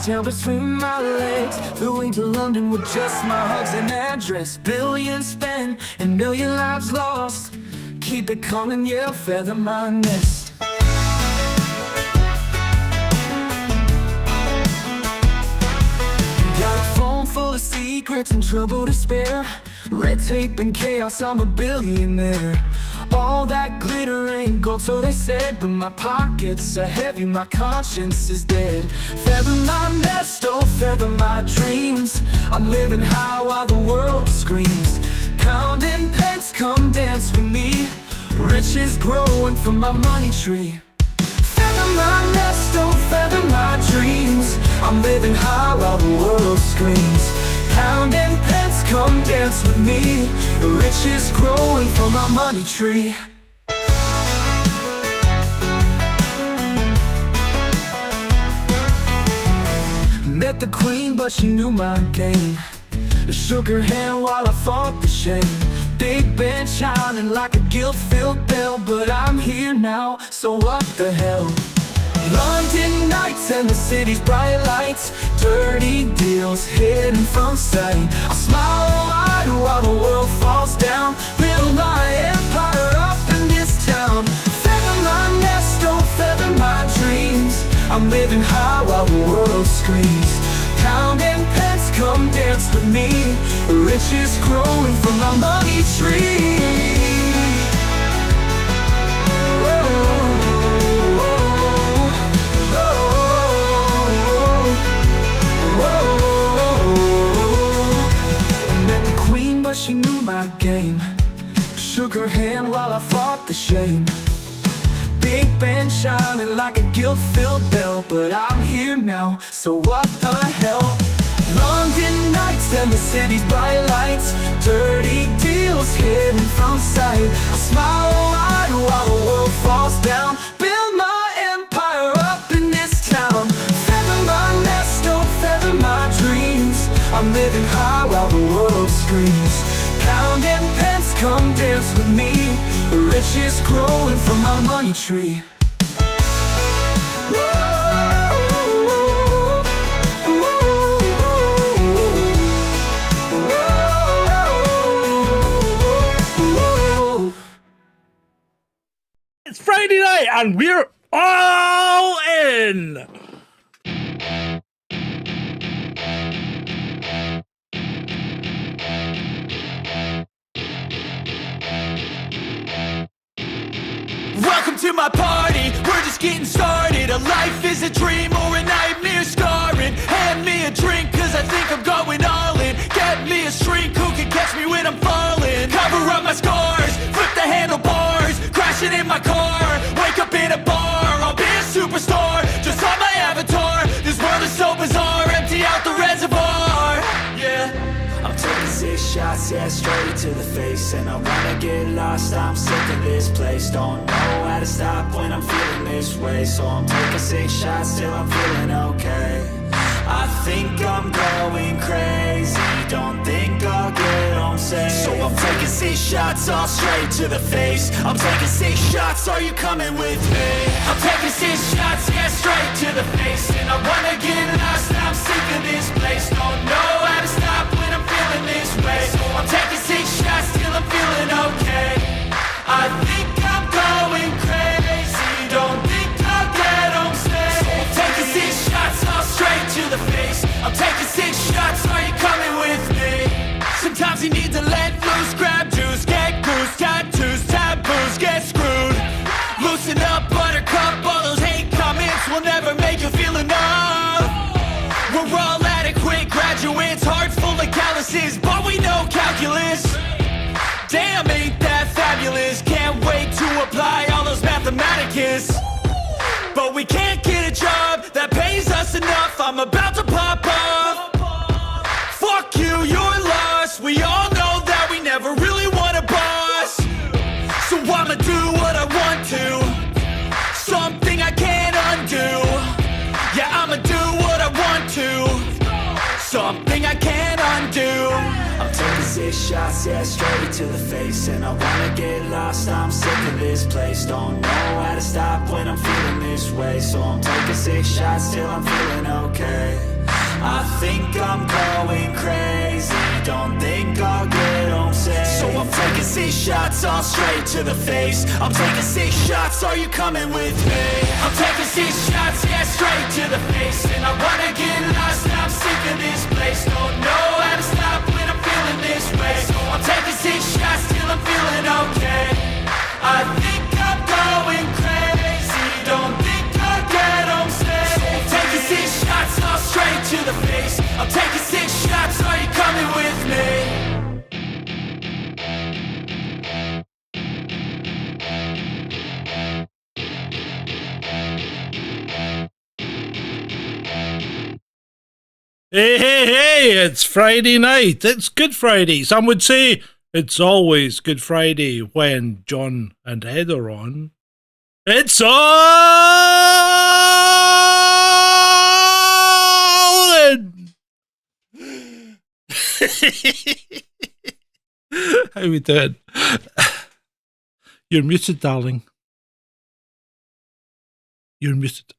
His tail between my legs, flew into London with just my hugs and address. Billions spent and million lives lost. Keep it coming, yeah, feather my nest. Got a phone full of secrets and trouble to spare. Red tape and chaos, I'm a billionaire. All that glitter ain't gold, so they said, but my pockets are heavy, my conscience is dead. Feather my nest, oh feather my dreams. I'm living high while the world screams. Counting pence, come dance with me. Riches growing from my money tree. Feather my nest, oh feather my dreams. I'm living high while the world screams. Counting pence, come dance with me. The riches growing from my money tree. Met the queen, but she knew my game. Shook her hand while I fought the shame. Big Ben shining like a guilt-filled bell, but I'm here now, so what the hell? London nights and the city's bright lights. Dirty deals hidden from sight. I smile wide while the world falls down. Build my empire up in this town. Feather my nest, oh feather my dreams. I'm living high while the world screams. Counting pence, come dance with me. Riches growing from my money tree. She knew my game. Shook her hand while I fought the shame. Big Ben shining like a guilt-filled bell, but I'm here now, so what the hell? London nights and the city's bright lights. Dirty deals hidden from sight. I smile wide while the world falls down. Build my empire up in this town. Feather my nest, oh feather my dreams. I'm living high while the world screams. Counting pence, come dance with me. Riches growing from my money tree. It's Friday night and we're all in. Welcome to my party, we're just getting started. A life is a dream or a nightmare scarring. Hand me a drink cause I think I'm going all in. Get me a shrink who can catch me when I'm falling. Cover up my scars, flip the handlebars. Crashing in my car, wake up in a bar. I'll be a superstar, just on my avatar. This world is so bizarre, empty out the reservoir. Yeah, I'm taking 6 shots, yeah, straight to the face. And I wanna get lost, I'm sick of this place. Don't know how to stop when I'm feeling this way. So I'm taking 6 shots till I'm feeling okay. I think I'm going crazy, don't think I'll get home safe. So I'm taking 6 shots, all straight to the face. I'm taking 6 shots, are you coming with me? I'm taking 6 shots, yeah, straight to the face. And I wanna get lost, I'm sick of this place. Don't know how to stop when I'm feeling this way. So I'm taking 6 shots till I'm feeling okay. I think I'm going crazy, don't think I'll get home safe. So I'm taking 6 shots, all straight to the face. I'm taking 6 shots, are you coming with me? Sometimes you need to let loose, grab juice, get goose, tattoos, taboos, get screwed. Loosen up, buttercup, all those hate comments will never make you feel enough. We're all adequate graduates, hearts full of calluses, but we know calculus. Damn, ain't that fabulous? Can't wait to apply all those mathematicus. But we can't get a job that pays us enough. I'm about to pop off. Fuck you, you're lost. We all know that we never really want a boss. So I'ma do what I want to, something I can't undo. Yeah, I'ma do what I want to, something I can't undo. I'm taking 6 shots, yeah, straight to the face. And I wanna get lost, I'm sick of this place. Don't know how to stop when I'm feeling this way. So I'm taking 6 shots till I'm feeling okay. I'm going crazy. Don't think I'll get home safe. So I'm taking 6 shots all straight to the face. I'm taking 6 shots, are you coming with me? I'm taking 6 shots, yeah, straight to the face. And I wanna get lost, I'm sick of this place. Don't know how to stop when I'm feeling this way. So I'm taking 6 shots till I'm feeling okay. I think I'm going crazy. Don't think I'll get home safe. So I'm taking 6 shots all straight to the face. I'm taking 6 shots, are you coming with me? Hey, hey, hey, it's Friday night. It's Good Friday. Some would say it's always Good Friday when John and Ed are on. It's all in. How we doing? You're muted, darling. You're muted.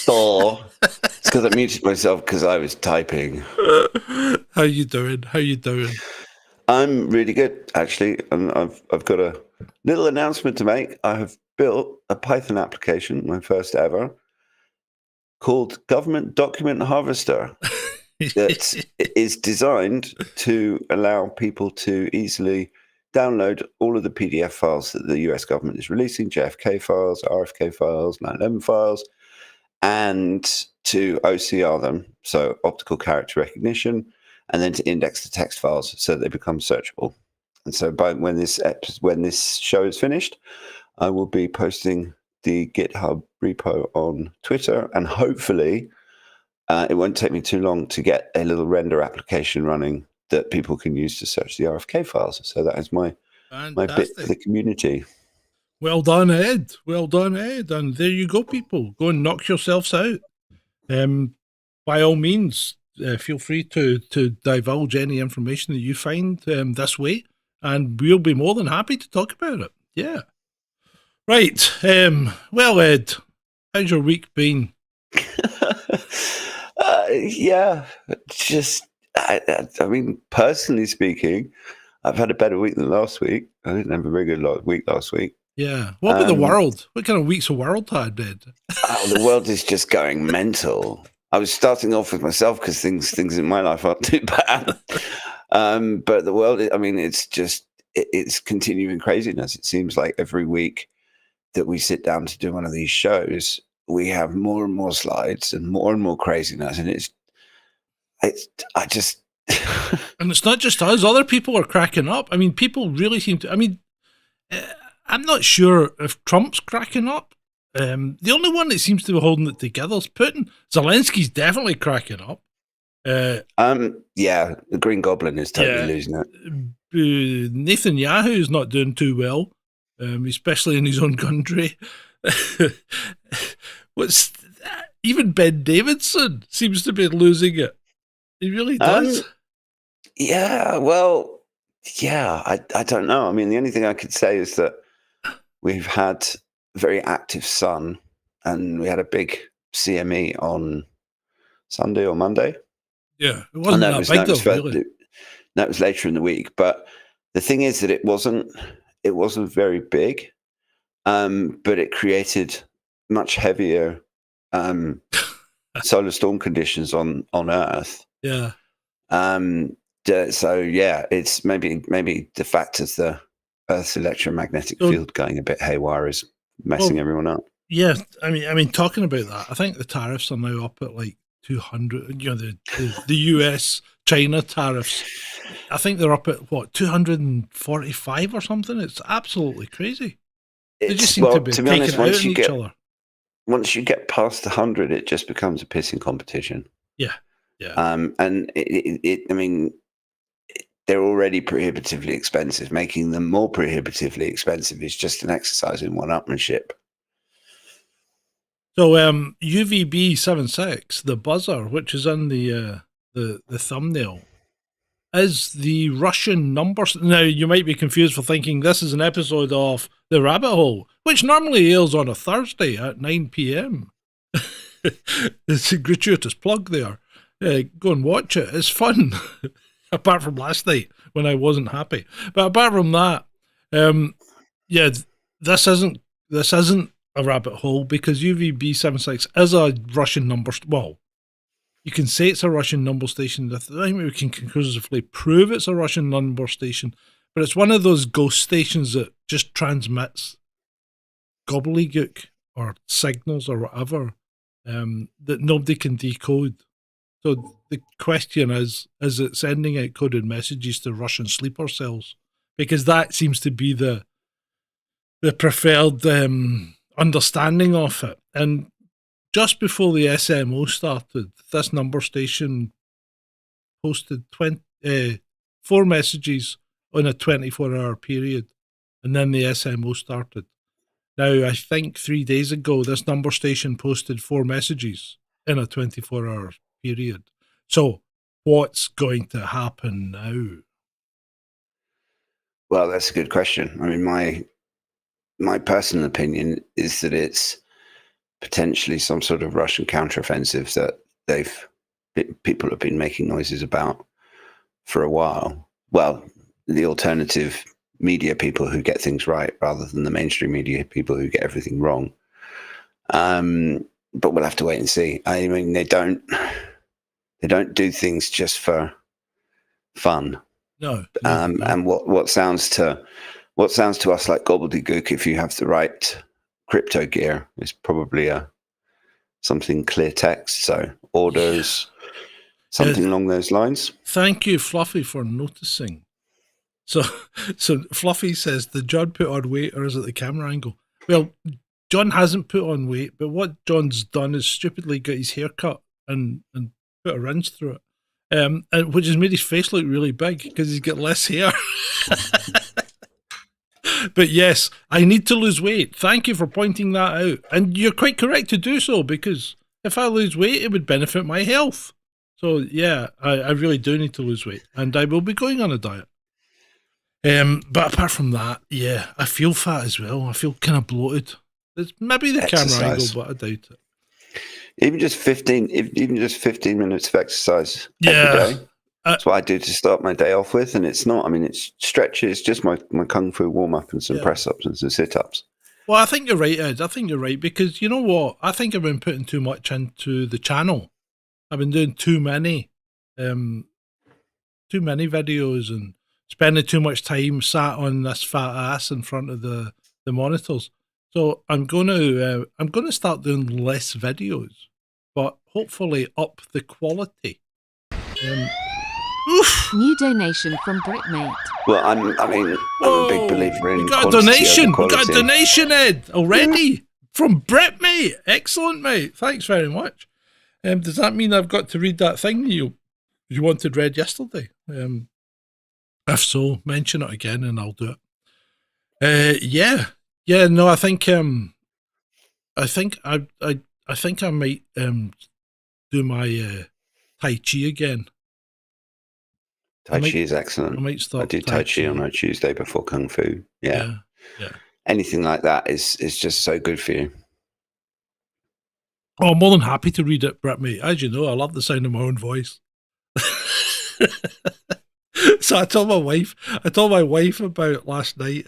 Oh, it's because I muted myself because I was typing. How you doing? How you doing? I'm really good, actually, and I've got a little announcement to make. I have built a Python application, my first ever, called Government Document Harvester. That is designed to allow people to easily download all of the PDF files that the US government is releasing, JFK files, RFK files, 9/11 files, and to OCR them, so optical character recognition, and then to index the text files so that they become searchable. And so when this show is finished, I will be posting the GitHub repo on Twitter, and hopefully it won't take me too long to get a little render application running that people can use to search the RFK files. So that is my bit for the community. Well done, Ed. Well done, Ed. And there you go, people. Go and knock yourselves out. By all means, feel free to divulge any information that you find this way, and we'll be more than happy to talk about it. Yeah. Right. Well, Ed, how's your week been? Yeah, just, I mean, personally speaking, I've had a better week than last week. I didn't have a very good week last week. Yeah. What about the world? What kind of week's the world had, Ed? Oh, the world is just going mental. I was starting off with myself because things in my life aren't too bad. But the world, I mean, it's just, it's continuing craziness. It seems like every week that we sit down to do one of these shows, we have more and more slides and more craziness. And I just... And it's not just us. Other people are cracking up. I mean, people really seem to... I mean, I'm not sure if Trump's cracking up. The only one that seems to be holding it together is Putin. Zelensky's definitely cracking up. Yeah, the Green Goblin is totally losing it. Netanyahu is not doing too well, especially in his own country. Even Ben Davidson seems to be losing it. He really does. Yeah, well, yeah, I don't know. I mean, the only thing I could say is that we've had a very active sun, and we had a big CME on Sunday or Monday. Yeah, it wasn't that big though, really. That was later in the week. But the thing is that it wasn't very big, but it created much heavier solar storm conditions on Earth. Yeah. So yeah, it's maybe the fact of the Earth's electromagnetic field going a bit haywire is messing everyone up. Yeah, I mean, talking about that, I think the tariffs are now up at like 200. You know, the US China tariffs. I think they're up at what 245 or something. It's absolutely crazy. They just seem to be honest, out on each other. Once you get past 100, it just becomes a pissing competition. Yeah, yeah. And I mean, they're already prohibitively expensive. Making them more prohibitively expensive is just an exercise in one-upmanship. So UVB76, the buzzer, which is in the thumbnail, is the Russian number. Now, you might be confused for thinking this is an episode of The Rabbit Hole, which normally airs on a Thursday at 9 p.m. It's a gratuitous plug there. go and watch it. It's fun. Apart from last night when I wasn't happy. But apart from that, yeah, this isn't a rabbit hole because UVB76 is a Russian number. Well, you can say it's a Russian number station. I think we can conclusively prove it's a Russian number station, but it's one of those ghost stations that just transmits gobbledygook or signals or whatever that nobody can decode. So the question is it sending out coded messages to Russian sleeper cells? Because that seems to be the preferred understanding of it. And just before the SMO started, this number station posted 4 messages on a 24-hour period, and then the SMO started. Now, I think 3 days ago, this number station posted 4 messages in a 24-hour period. So, what's going to happen now? Well, that's a good question. I mean, my personal opinion is that it's potentially some sort of Russian counteroffensive that people have been making noises about for a while. Well, the alternative media people who get things right rather than the mainstream media people who get everything wrong. But we'll have to wait and see. I mean, they don't do things just for fun. No. And what sounds to us like gobbledygook, if you have the right crypto gear, is probably something clear text. So orders, something along those lines. Thank you, Fluffy, for noticing. So Fluffy says, did John put on weight or is it the camera angle? Well, John hasn't put on weight, but what John's done is stupidly got his hair cut and put a rinse through it, which has made his face look really big because he's got less hair. But yes, I need to lose weight. Thank you for pointing that out. And you're quite correct to do so, because if I lose weight, it would benefit my health. So yeah, I really do need to lose weight, and I will be going on a diet. But apart from that, yeah, I feel fat as well. I feel kind of bloated. It's maybe the camera angle, but I doubt it. Even just 15 minutes of exercise every day. That's what I do to start my day off with, and it's not. I mean, it's stretches, just my kung fu warm up and some press ups and some sit ups. Well, I think you're right, Ed. I think you're right, because you know what? I think I've been putting too much into the channel. I've been doing too many videos and spending too much time sat on this fat ass in front of the monitors. So I'm gonna start doing less videos, but hopefully up the quality. New donation from Britmate. Well, I'm a big believer in. We got a donation. We got a donation, Ed, already from Britmate. Excellent, mate. Thanks very much. Does that mean I've got to read that thing you wanted read yesterday? If so, mention it again and I'll do it. Yeah. No, I think I might do my Tai Chi again. Tai Chi is excellent. I do Tai Chi on a Tuesday before Kung Fu. Yeah. Anything like that is just so good for you. Oh, I'm more than happy to read it, Brett, mate. As you know, I love the sound of my own voice. So I told my wife about last night,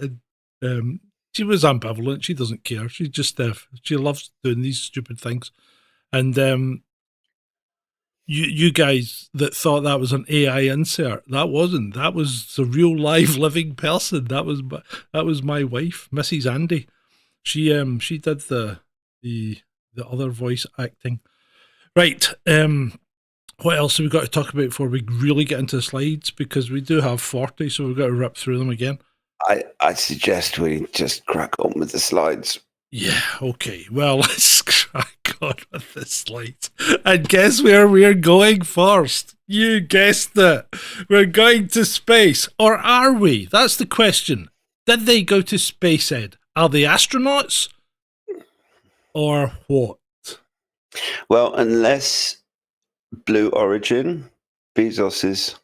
and she was ambivalent. She doesn't care. She just she loves doing these stupid things. And you guys that thought that was an AI insert, that wasn't. That was a real live living person. That was my wife, Mrs. Andy. She did the other voice acting. Right. What else have we got to talk about before we really get into the slides? Because we do have 40, so we've got to rip through them again. I suggest we just crack on with the slides. Yeah, okay. Well, let's crack on with the slides. And guess where we're going first? You guessed it. We're going to space. Or are we? That's the question. Did they go to space, Ed? Are they astronauts? Or what? Well, unless Blue Origin, Bezos's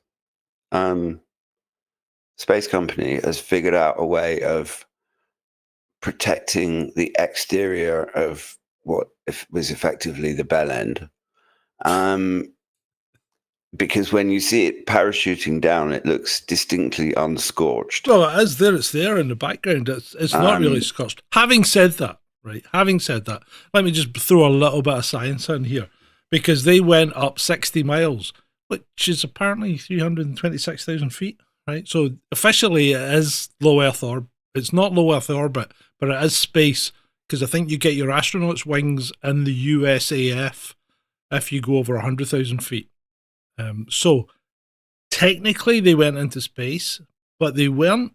space company, has figured out a way of protecting the exterior of what was effectively the bell end. because when you see it parachuting down, it looks distinctly unscorched. Well, it is there. It's there in the background. It's not really scorched. Having said that, right? Having said that, let me just throw a little bit of science in here, because they went up 60 miles, which is apparently 326,000 feet, right? So officially it is low Earth orbit. It's not low Earth orbit, but it is space, because I think you get your astronaut's wings in the USAF if you go over 100,000 feet. So technically they went into space, but they weren't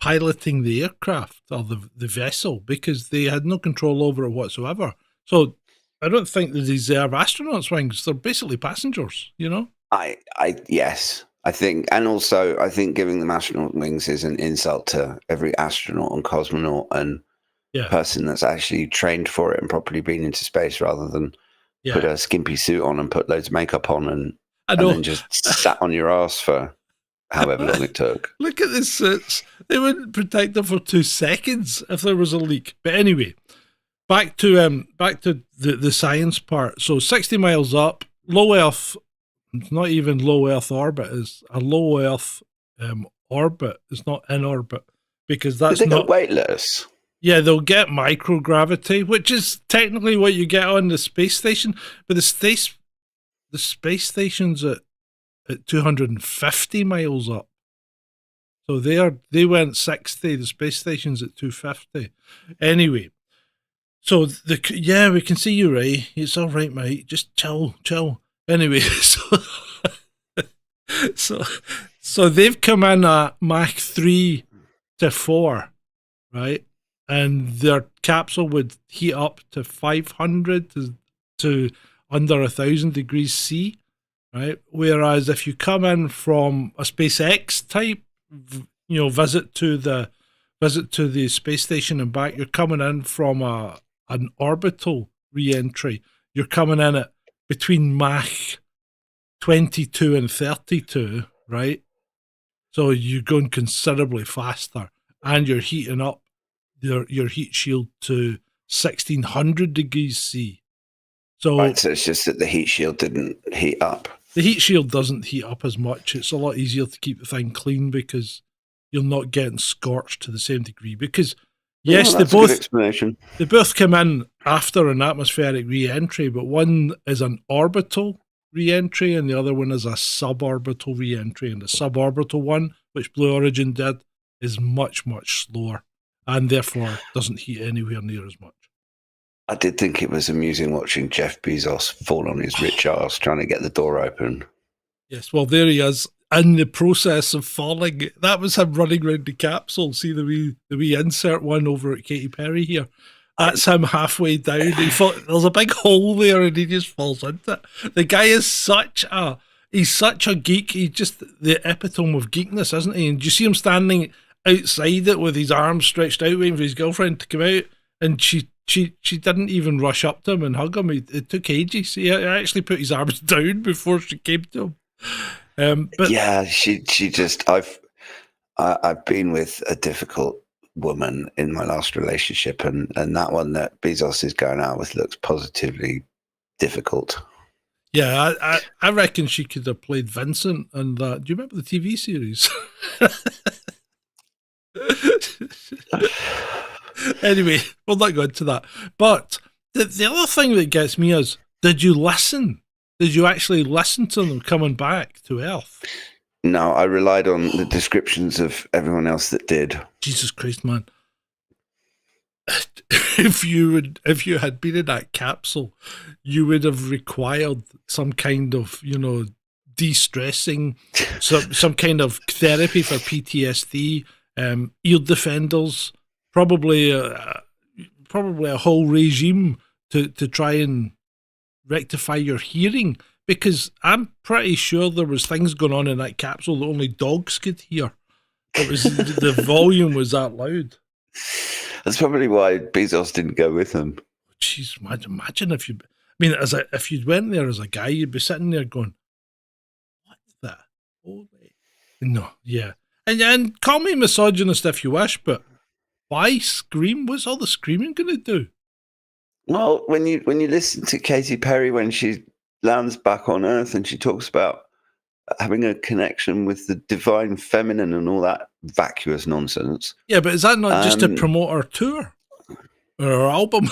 piloting the aircraft or the vessel, because they had no control over it whatsoever. So I don't think they deserve astronauts' wings. They're basically passengers, you know? Yes. I think, and also I think giving them astronaut wings is an insult to every astronaut and cosmonaut and person that's actually trained for it and properly been into space, rather than put a skimpy suit on and put loads of makeup on and then just sat on your ass for however long it took. Look at the suits. They wouldn't protect them for 2 seconds if there was a leak. But anyway, back to the science part. So 60 miles up, low Earth. It's not even low Earth orbit. It's a low Earth orbit. It's not in orbit, because that's not not weightless. Yeah, they'll get microgravity, which is technically what you get on the space station. But the space station's at 250 miles up. So they went 60. The space station's at 250. Anyway, so we can see you, Ray. It's all right, mate. Just chill. Anyway, so they've come in at Mach 3 to 4, right? And their capsule would heat up to 500 to under 1,000 degrees C, right? Whereas if you come in from a SpaceX type, visit to the space station and back, you're coming in from an orbital re-entry. You're coming in at between Mach 22 and 32, right? So you're going considerably faster, and you're heating up your heat shield to 1,600 degrees C. So it's just that the heat shield didn't heat up. The heat shield doesn't heat up as much. It's a lot easier to keep the thing clean, because you're not getting scorched to the same degree. Because yes, that's a good explanation. They both come in after an atmospheric re-entry, but one is an orbital re-entry and the other one is a suborbital re-entry. And the suborbital one, which Blue Origin did, is much, much slower and therefore doesn't heat anywhere near as much. I did think it was amusing watching Jeff Bezos fall on his rich ass trying to get the door open. Yes, well, there he is in the process of falling. That was him running around the capsule. See the wee insert one over at Katy Perry here. That's him halfway down. There's a big hole there and he just falls into it. The guy is such a geek. He's just the epitome of geekness, isn't he? And you see him standing outside it with his arms stretched out waiting for his girlfriend to come out, and she didn't even rush up to him and hug him. It took ages. He actually put his arms down before she came to him. But yeah, she just I've been with a difficult woman in my last relationship, and that one that Bezos is going out with looks positively difficult. Yeah, I reckon she could have played Vincent and that. Do you remember the TV series? Anyway, we'll not go into that. But the other thing that gets me is, did you listen? Did you actually listen to them coming back to Earth? No, I relied on the descriptions of everyone else that did. Jesus Christ, man. If you had been in that capsule, you would have required some kind of, de-stressing, some kind of therapy for PTSD, ear defenders, probably a whole regime to try and rectify your hearing, because I'm pretty sure there was things going on in that capsule that only dogs could hear. It was the volume was that loud. That's probably why Bezos didn't go with him. Jeez, imagine if if you'd went there as a guy, you'd be sitting there going, "What the holy?" No, yeah, and call me misogynist if you wish, but why scream? What's all the screaming going to do? Well, when you listen to Katy Perry when she lands back on Earth and she talks about having a connection with the divine feminine and all that vacuous nonsense. Yeah, but is that not just to promote our tour or our album?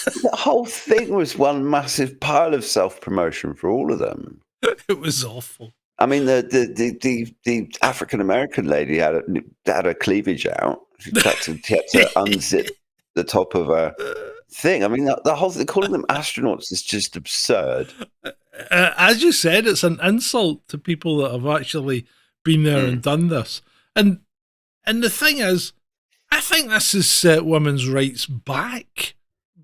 The whole thing was one massive pile of self-promotion for all of them. It was awful. I mean, the African American lady had her cleavage out. She had to unzip the top of her thing. I mean, the whole thing, calling them astronauts is just absurd. As you said, it's an insult to people that have actually been there and done this. And the thing is, I think this is women's rights back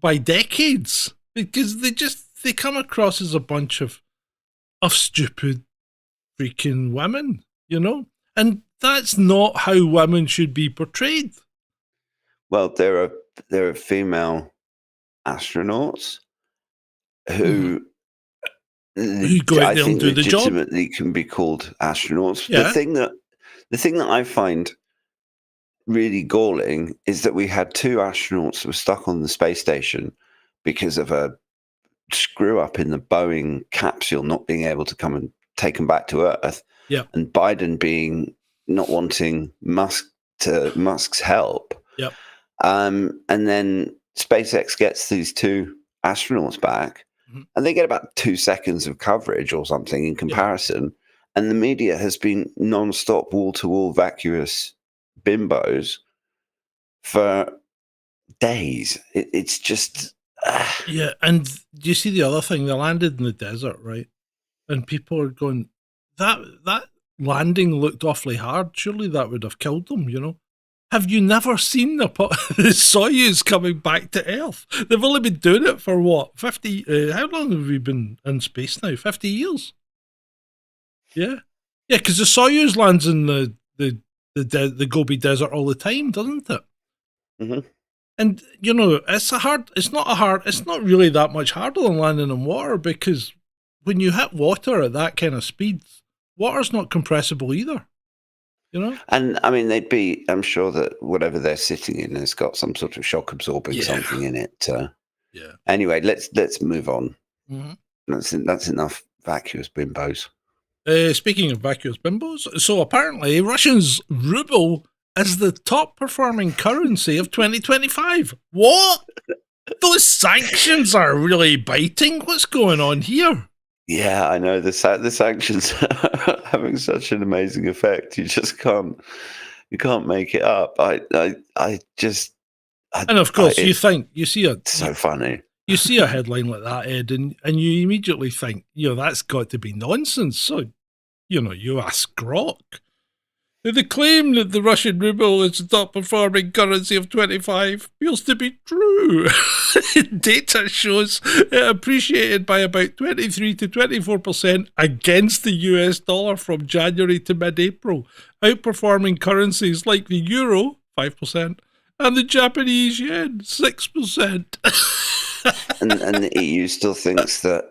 by decades, because they come across as a bunch of stupid freaking women, you know? And that's not how women should be portrayed. Well, there are female astronauts who go out there and do the job. Legitimately can be called astronauts. Yeah. The thing that I find really galling is that we had two astronauts who were stuck on the space station because of a screw up in the Boeing capsule not being able to come and take them back to Earth. Yeah. And Biden not wanting Musk's help. Yep. And then SpaceX gets these two astronauts back, and they get about 2 seconds of coverage or something in comparison. Yeah. And the media has been non-stop, wall-to-wall vacuous bimbos for days. It's just... Yeah, and do you see the other thing? They landed in the desert, right? And people are going, that landing looked awfully hard. Surely that would have killed them, you know? Have you never seen the Soyuz coming back to Earth? They've only been doing it for what, 50? How long have we been in space now? 50 years? Yeah, because the Soyuz lands in the Gobi Desert all the time, doesn't it? Mm-hmm. And you know, it's not really that much harder than landing in water, because when you hit water at that kind of speed, water's not compressible either. You know? And I mean, I'm sure that whatever they're sitting in has got some sort of shock absorbing something in it. Yeah. Anyway, let's move on. Mm-hmm. That's enough vacuous bimbos. Speaking of vacuous bimbos, so apparently Russia's ruble is the top performing currency of 2025. What? Those sanctions are really biting. What's going on here? Yeah, I know the sanctions are having such an amazing effect. You just can't make it up. And of course, you see it's so funny. You see a headline like that, Ed, and you immediately think, that's got to be nonsense. So, you ask Grok. The claim that the Russian ruble is the top performing currency of 25 feels to be true. Data shows it appreciated by about 23 to 24% against the US dollar from January to mid-April, outperforming currencies like the euro, 5%, and the Japanese yen, 6%. and the EU still thinks that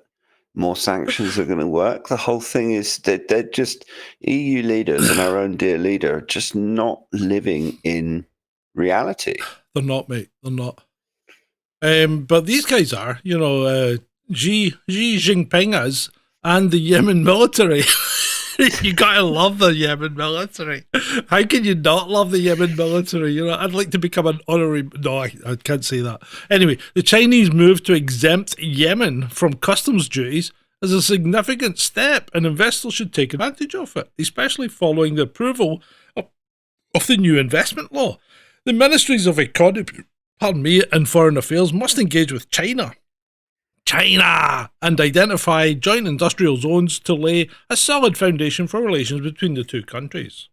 more sanctions are going to work. The whole thing is that they're just EU leaders and our own dear leader are just not living in reality. They're not, mate. They're not. But these guys are, Xi Jinping is, and the Yemen military. You gotta love the Yemen military. How can you not love the Yemen military? I'd like to become an honorary... No, I can't say that. Anyway, the Chinese move to exempt Yemen from customs duties is a significant step, and investors should take advantage of it, especially following the approval of the new investment law. The ministries of economy, and foreign affairs must engage with China and identify joint industrial zones to lay a solid foundation for relations between the two countries.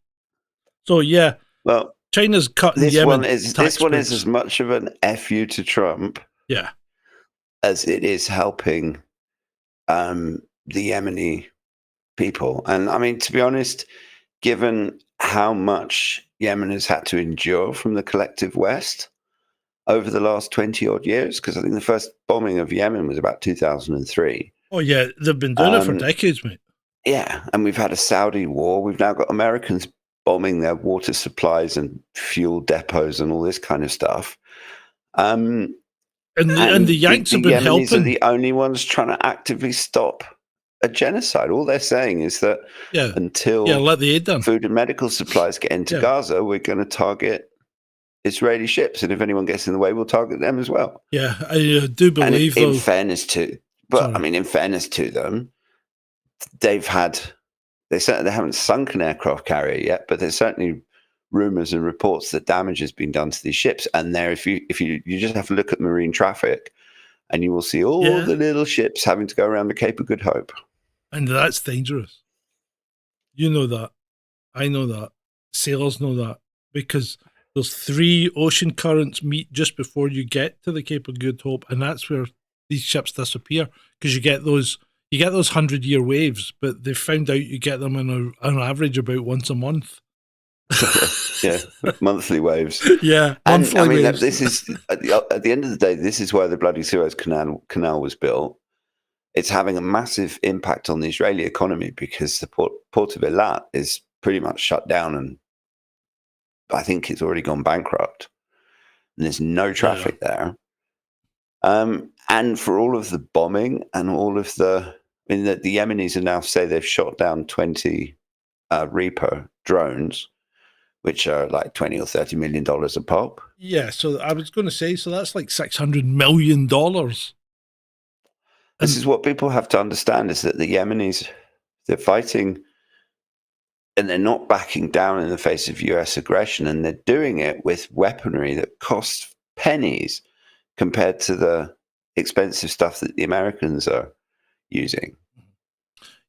So yeah, well, China's cutting this Yemen. This one is as much of an FU to Trump, as it is helping the Yemeni people. And I mean, to be honest, given how much Yemen has had to endure from the collective West over the last 20-odd years, because I think the first bombing of Yemen was about 2003. Oh, yeah, they've been doing it for decades, mate. Yeah, and we've had a Saudi war. We've now got Americans bombing their water supplies and fuel depots and all this kind of stuff. And the Yanks have been Yemenis helping. Are the only ones trying to actively stop a genocide. All they're saying is that Yeah. until Yeah, let the aid done. food and medical supplies get into Yeah. Gaza, we're going to target Israeli ships, and if anyone gets in the way, we'll target them as well. Yeah, I do And believe, in though. fairness to, in fairness to them, they certainly haven't sunk an aircraft carrier yet, but there's certainly rumors and reports that damage has been done to these ships. And there, if you just have to look at marine traffic, and you will see all the little ships having to go around the Cape of Good Hope. And that's dangerous. You know that. I know that. Sailors know that, because those 3 ocean currents meet just before you get to the Cape of Good Hope, and that's where these ships disappear, because you get those 100-year waves, but they've found out you get them on average about once a month. Yeah, monthly waves. Yeah, and monthly I mean, waves. this is at the end of the day, this is why the bloody Suez Canal was built. It's having a massive impact on the Israeli economy, because the port of Eilat is pretty much shut down, and I think it's already gone bankrupt. And there's no traffic there. And for all of the bombing and all of the Yemenis are now say they've shot down 20 Reaper drones, which are like $20 or $30 million a pop. Yeah, so I was going to say, so that's like $600 million. This is what people have to understand, is that the Yemenis, they're fighting and they're not backing down in the face of US aggression, and they're doing it with weaponry that costs pennies compared to the expensive stuff that the Americans are using.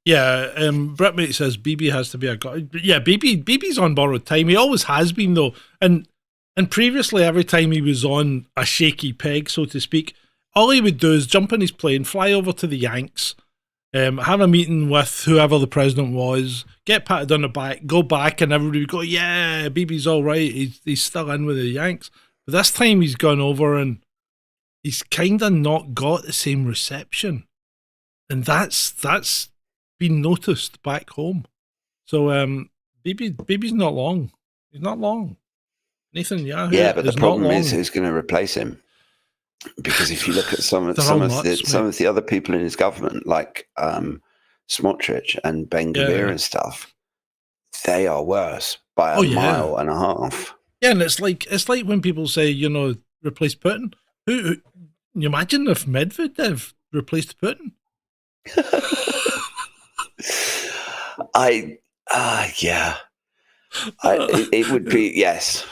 Yeah, Britmate says BB has to be a god. Yeah, BB's on borrowed time. He always has been, though. And previously, every time he was on a shaky peg, so to speak, all he would do is jump in his plane, fly over to the Yanks, have a meeting with whoever the president was, get patted on the back, go back, and everybody would go, yeah, BB's all right. He's still in with the Yanks. But this time he's gone over and he's kind of not got the same reception. And that's been noticed back home. So BB's not long. He's not long. Nathan Yahoo. Yeah, but the problem is who's going to replace him? Because if you look at some of the other people in his government, like Smotrich and Ben Gvir and stuff, they are worse by a mile and a half. Yeah, and it's like when people say, replace Putin. Who you imagine if Medvedev replaced Putin? It would be, yes.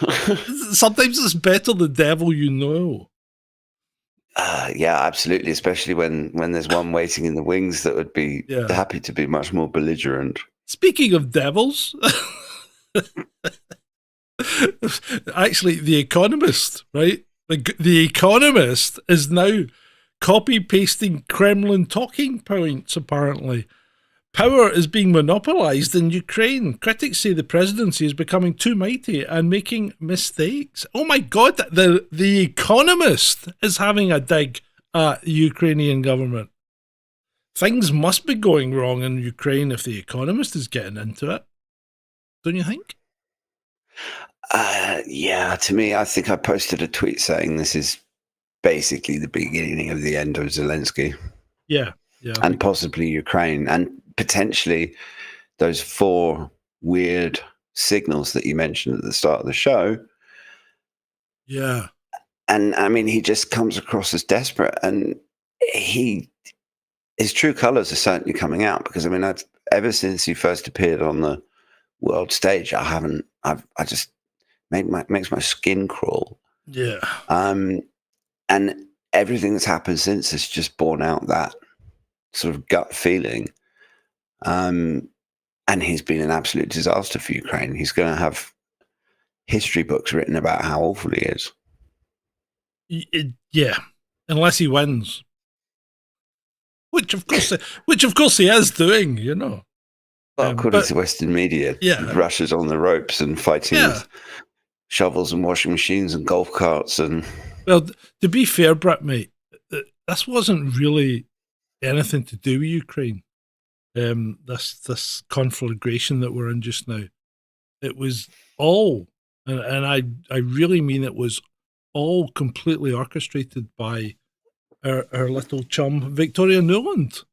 Sometimes it's better the devil you know. Yeah, absolutely. Especially when there's one waiting in the wings that would be happy to be much more belligerent. Speaking of devils, actually, The Economist, right? The Economist is now copy-pasting Kremlin talking points, apparently. Power is being monopolized in Ukraine. Critics say the presidency is becoming too mighty and making mistakes. Oh my God, the Economist is having a dig at the Ukrainian government. Things must be going wrong in Ukraine if the Economist is getting into it. Don't you think? Yeah, to me, I think I posted a tweet saying this is basically the beginning of the end of Zelensky. Yeah. And possibly Ukraine, and potentially those 4 weird signals that you mentioned at the start of the show. Yeah. And I mean, he just comes across as desperate, and his true colors are certainly coming out, because I mean, ever since he first appeared on the world stage, I just makes my skin crawl. Yeah. And everything that's happened since has just borne out that sort of gut feeling. And he's been an absolute disaster for Ukraine. He's going to have history books written about how awful he is. Yeah, unless he wins, which of course he is doing. Well, according to Western media, Russia's on the ropes and fighting with shovels and washing machines and golf carts. And well, to be fair, Brit, mate, this wasn't really anything to do with Ukraine. This conflagration that we're in just now, it was all, and I really mean it was all completely orchestrated by our little chum Victoria Nuland.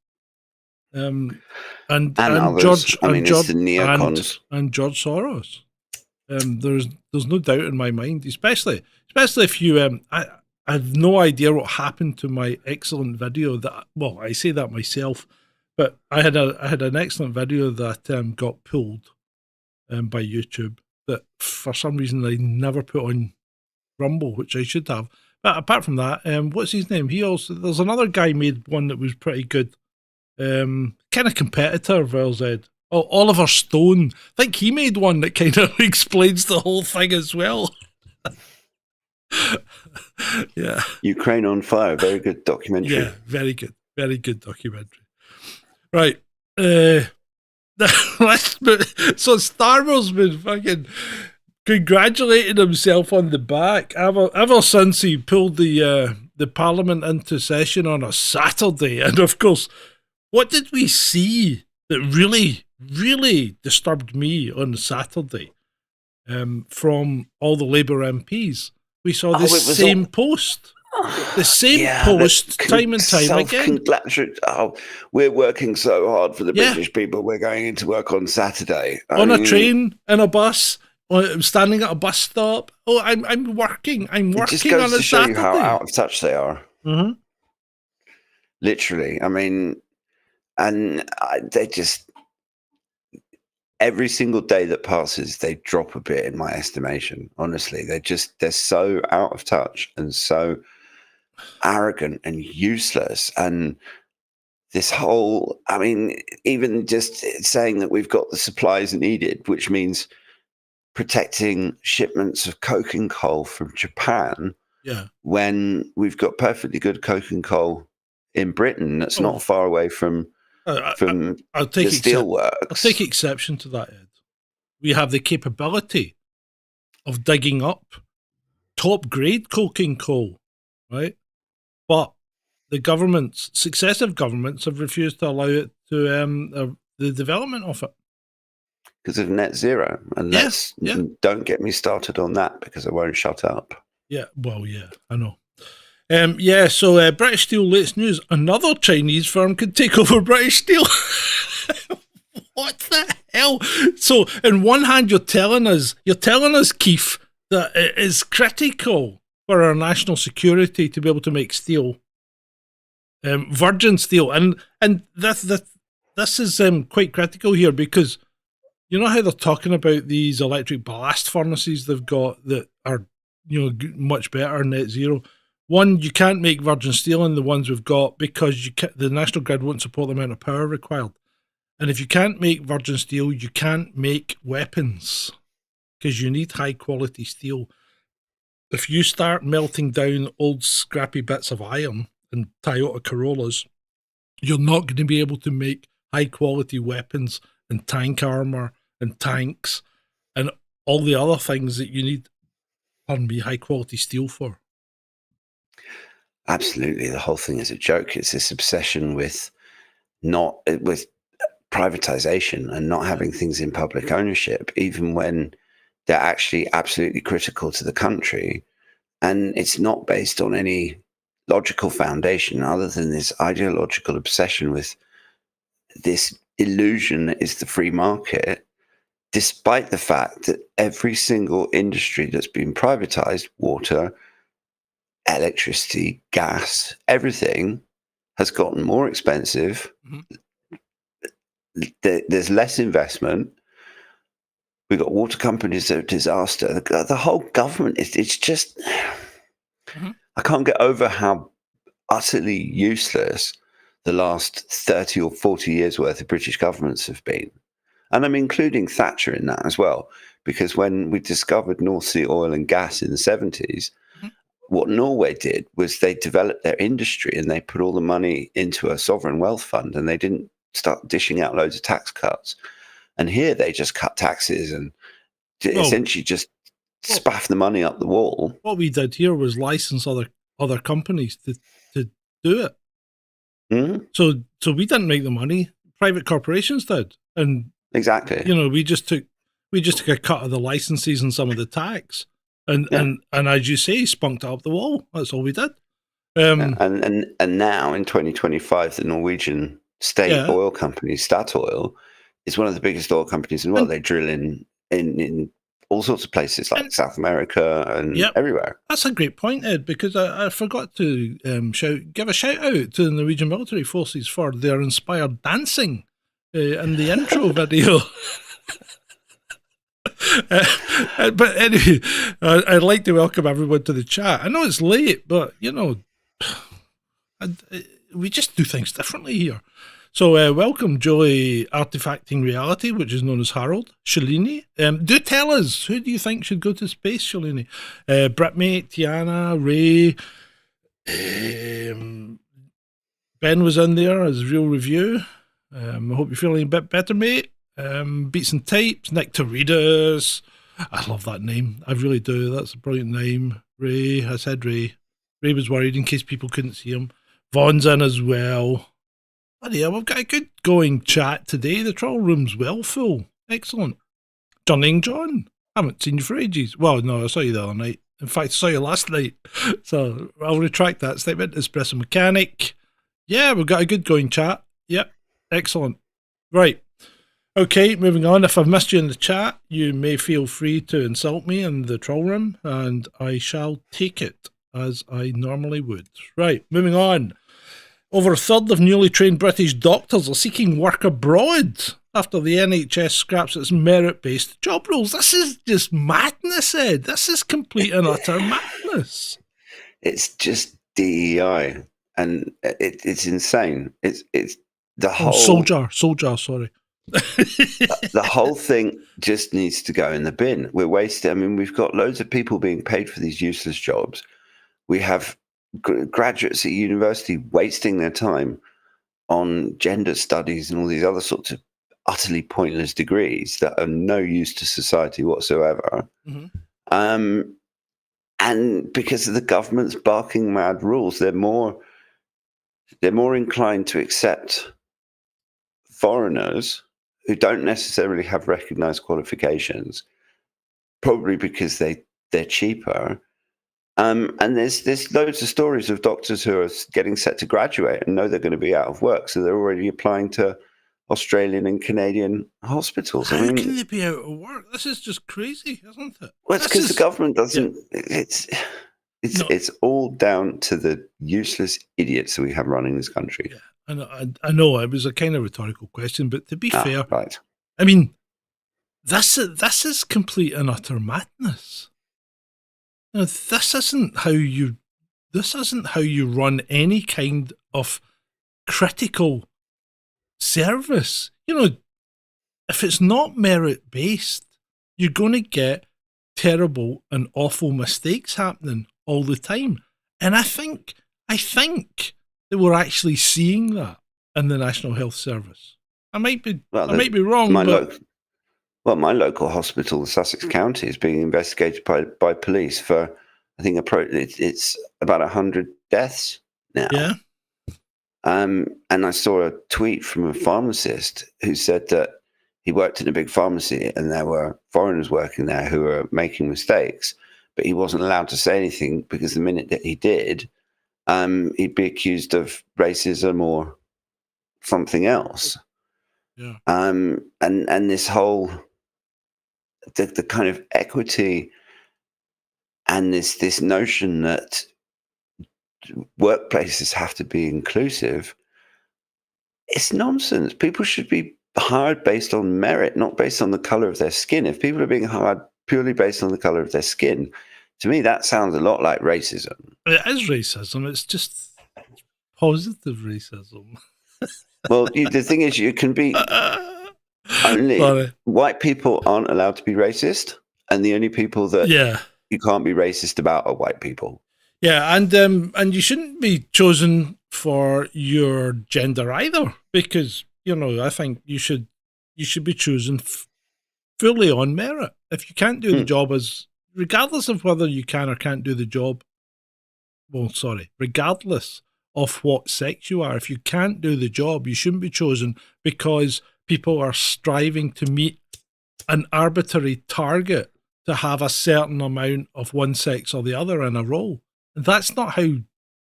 And and others. George I mean, and it's George the neocons. and George Soros. There's no doubt in my mind, especially if you I have no idea what happened to my excellent video that, well, I say that myself, but I had an excellent video that got pulled by YouTube that for some reason I never put on Rumble, which I should have. But apart from that, what's his name? There's another guy made one that was pretty good. Kind of competitor of LZ. Oh, Oliver Stone. I think he made one that kind of explains the whole thing as well. Yeah. Ukraine on Fire, very good documentary. Yeah, very good documentary. Right. So Starmer's been fucking congratulating himself on the back ever since he pulled the Parliament into session on a Saturday. And of course, what did we see that really disturbed me on Saturday from all the Labour MPs? We saw the same post. The same post time and time again. We're working so hard for the British people. We're going into work on Saturday. A train, in a bus, I'm standing at a bus stop. Oh, I'm working. I'm working it just goes on a to show Saturday. You how out of touch they are. Mm-hmm. Literally. I mean, and they just, every single day that passes, they drop a bit in my estimation. Honestly, they're so out of touch and so arrogant and useless. And this whole, I mean, even just saying that we've got the supplies needed, which means protecting shipments of coking coal from Japan, when we've got perfectly good coking coal in Britain that's not far away from I'll the take steelworks. I'll take exception to that, Ed. We have the capability of digging up top grade coking coal, right? But the successive governments have refused to allow it to the development of it. Because of net zero. And don't get me started on that because I won't shut up. Yeah, well, yeah, I know. So British Steel latest news. Another Chinese firm could take over British Steel. What the hell? So, in one hand, you're telling us, Keith, that it is critical for our national security to be able to make steel, virgin steel, and this is quite critical here because you know how they're talking about these electric blast furnaces they've got that are much better net zero. One, you can't make virgin steel in the ones we've got because the national grid won't support the amount of power required. And if you can't make virgin steel, you can't make weapons because you need high quality steel. If you start melting down old scrappy bits of iron and Toyota Corollas, you're not going to be able to make high quality weapons and tank armor and tanks and all the other things that you need high quality steel for. Absolutely. The whole thing is a joke. It's this obsession with privatization and not having things in public ownership, even when they're actually absolutely critical to the country. And it's not based on any logical foundation other than this ideological obsession with this illusion that is the free market, despite the fact that every single industry that's been privatized, water, electricity, gas, everything has gotten more expensive. Mm-hmm. There's less investment. We've got water companies that are a disaster. The whole government, it's just, mm-hmm. I can't get over how utterly useless the last 30 or 40 years worth of British governments have been. And I'm including Thatcher in that as well, because when we discovered North Sea oil and gas in the 70s, what Norway did was they developed their industry and they put all the money into a sovereign wealth fund and they didn't start dishing out loads of tax cuts. And here they just cut taxes and essentially just spaff the money up the wall. What we did here was license other companies to do it. Mm-hmm. So we didn't make the money. Private corporations did. And exactly. We just took a cut of the licenses and some of the tax. And as you say, spunked it up the wall. That's all we did. And now in 2025, the Norwegian state Yeah. oil company, Statoil, is one of the biggest oil companies in the world. They drill in all sorts of places like South America and everywhere. That's a great point, Ed, because I forgot to give a shout out to the Norwegian military forces for their inspired dancing in the intro video. But anyway, I'd like to welcome everyone to the chat. I know it's late, but we just do things differently here. So welcome, Joey Artifacting Reality, which is known as Harold. Shalini, do tell us, who do you think should go to space, Shalini? Britmate, Tiana, Ray, Ben was in there as real review. I hope you're feeling a bit better, mate. Beats and Types, Nick Toridas. I love that name. I really do. That's a brilliant name. Ray, I said Ray. Ray was worried in case people couldn't see him. Vaughn's in as well. Bloody hell, we've got a good going chat today. The troll room's well full. Excellent. John. Haven't seen you for ages. Well, no, I saw you the other night. In fact, I saw you last night. So I'll retract that statement. Espresso Mechanic. Yeah, we've got a good going chat. Yep. Excellent. Right. Okay, moving on. If I've missed you in the chat, you may feel free to insult me in the troll room, and I shall take it as I normally would. Right, moving on. Over a third of newly trained British doctors are seeking work abroad after the NHS scraps its merit-based job rules. This is just madness, Ed. This is complete and utter madness. It's just DEI, and it's insane. It's the whole soldier. Sorry. The whole thing just needs to go in the bin. We're wasting. I mean, we've got loads of people being paid for these useless jobs. We have graduates at university wasting their time on gender studies and all these other sorts of utterly pointless degrees that are no use to society whatsoever. Mm-hmm. And because of the government's barking mad rules, they're more inclined to accept foreigners who don't necessarily have recognized qualifications, probably because they're cheaper. And there's loads of stories of doctors who are getting set to graduate and know they're going to be out of work, so they're already applying to Australian and Canadian hospitals. How can they be out of work? This is just crazy, isn't it? Well, it's because the government doesn't. Yeah. It's all down to the useless idiots that we have running this country. Yeah. I know it was a kind of rhetorical question, but to be fair, right. I mean, this is complete and utter madness. You know, this isn't how you run any kind of critical service. You know, if it's not merit based, you're going to get terrible and awful mistakes happening all the time. And I think that we're actually seeing that in the National Health Service. I might be wrong. My local hospital, the Sussex County, is being investigated by police for, I think, it's about 100 deaths now. Yeah. And I saw a tweet from a pharmacist who said that he worked in a big pharmacy and there were foreigners working there who were making mistakes, but he wasn't allowed to say anything because the minute that he did, he'd be accused of racism or something else. Yeah. And this whole the kind of equity and this notion that workplaces have to be inclusive, it's nonsense. People should be hired based on merit, not based on the color of their skin. If people are being hired purely based on the color of their skin, to me, that sounds a lot like racism. It is racism. It's just positive racism. Well, the thing is, you can be white people aren't allowed to be racist, and the only people that you can't be racist about are white people. Yeah, and you shouldn't be chosen for your gender either, because I think you should be chosen fully on merit. If you can't do the job regardless of whether you can or can't do the job, regardless of what sex you are, if you can't do the job, you shouldn't be chosen because people are striving to meet an arbitrary target to have a certain amount of one sex or the other in a role. And that's not how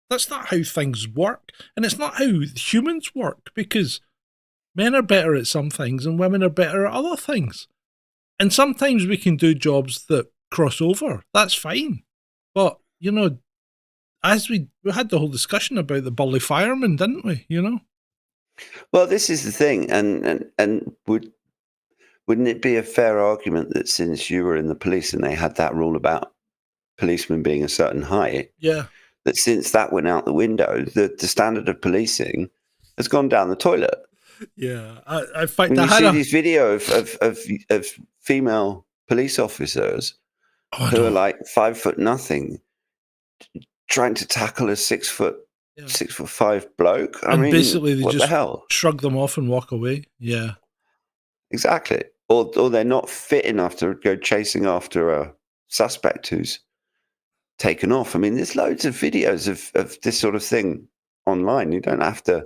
That's not how things work. And it's not how humans work, because men are better at some things and women are better at other things. And sometimes we can do jobs that cross over. That's fine. But, you know, as we had the whole discussion about the burly fireman, didn't we? You know? Well, this is the thing. And wouldn't it be a fair argument that since you were in the police and they had that rule about policemen being a certain height, Yeah. that since that went out the window, the standard of policing has gone down the toilet. Yeah. In fact, When I you had see a... these video of female police officers who are like 5'0" trying to tackle a 6'5" bloke. I and mean, basically they what the just hell? shrug them off and walk away. Yeah. Exactly. Or they're not fit enough to go chasing after a suspect who's taken off. I mean, there's loads of videos of this sort of thing online. You don't have to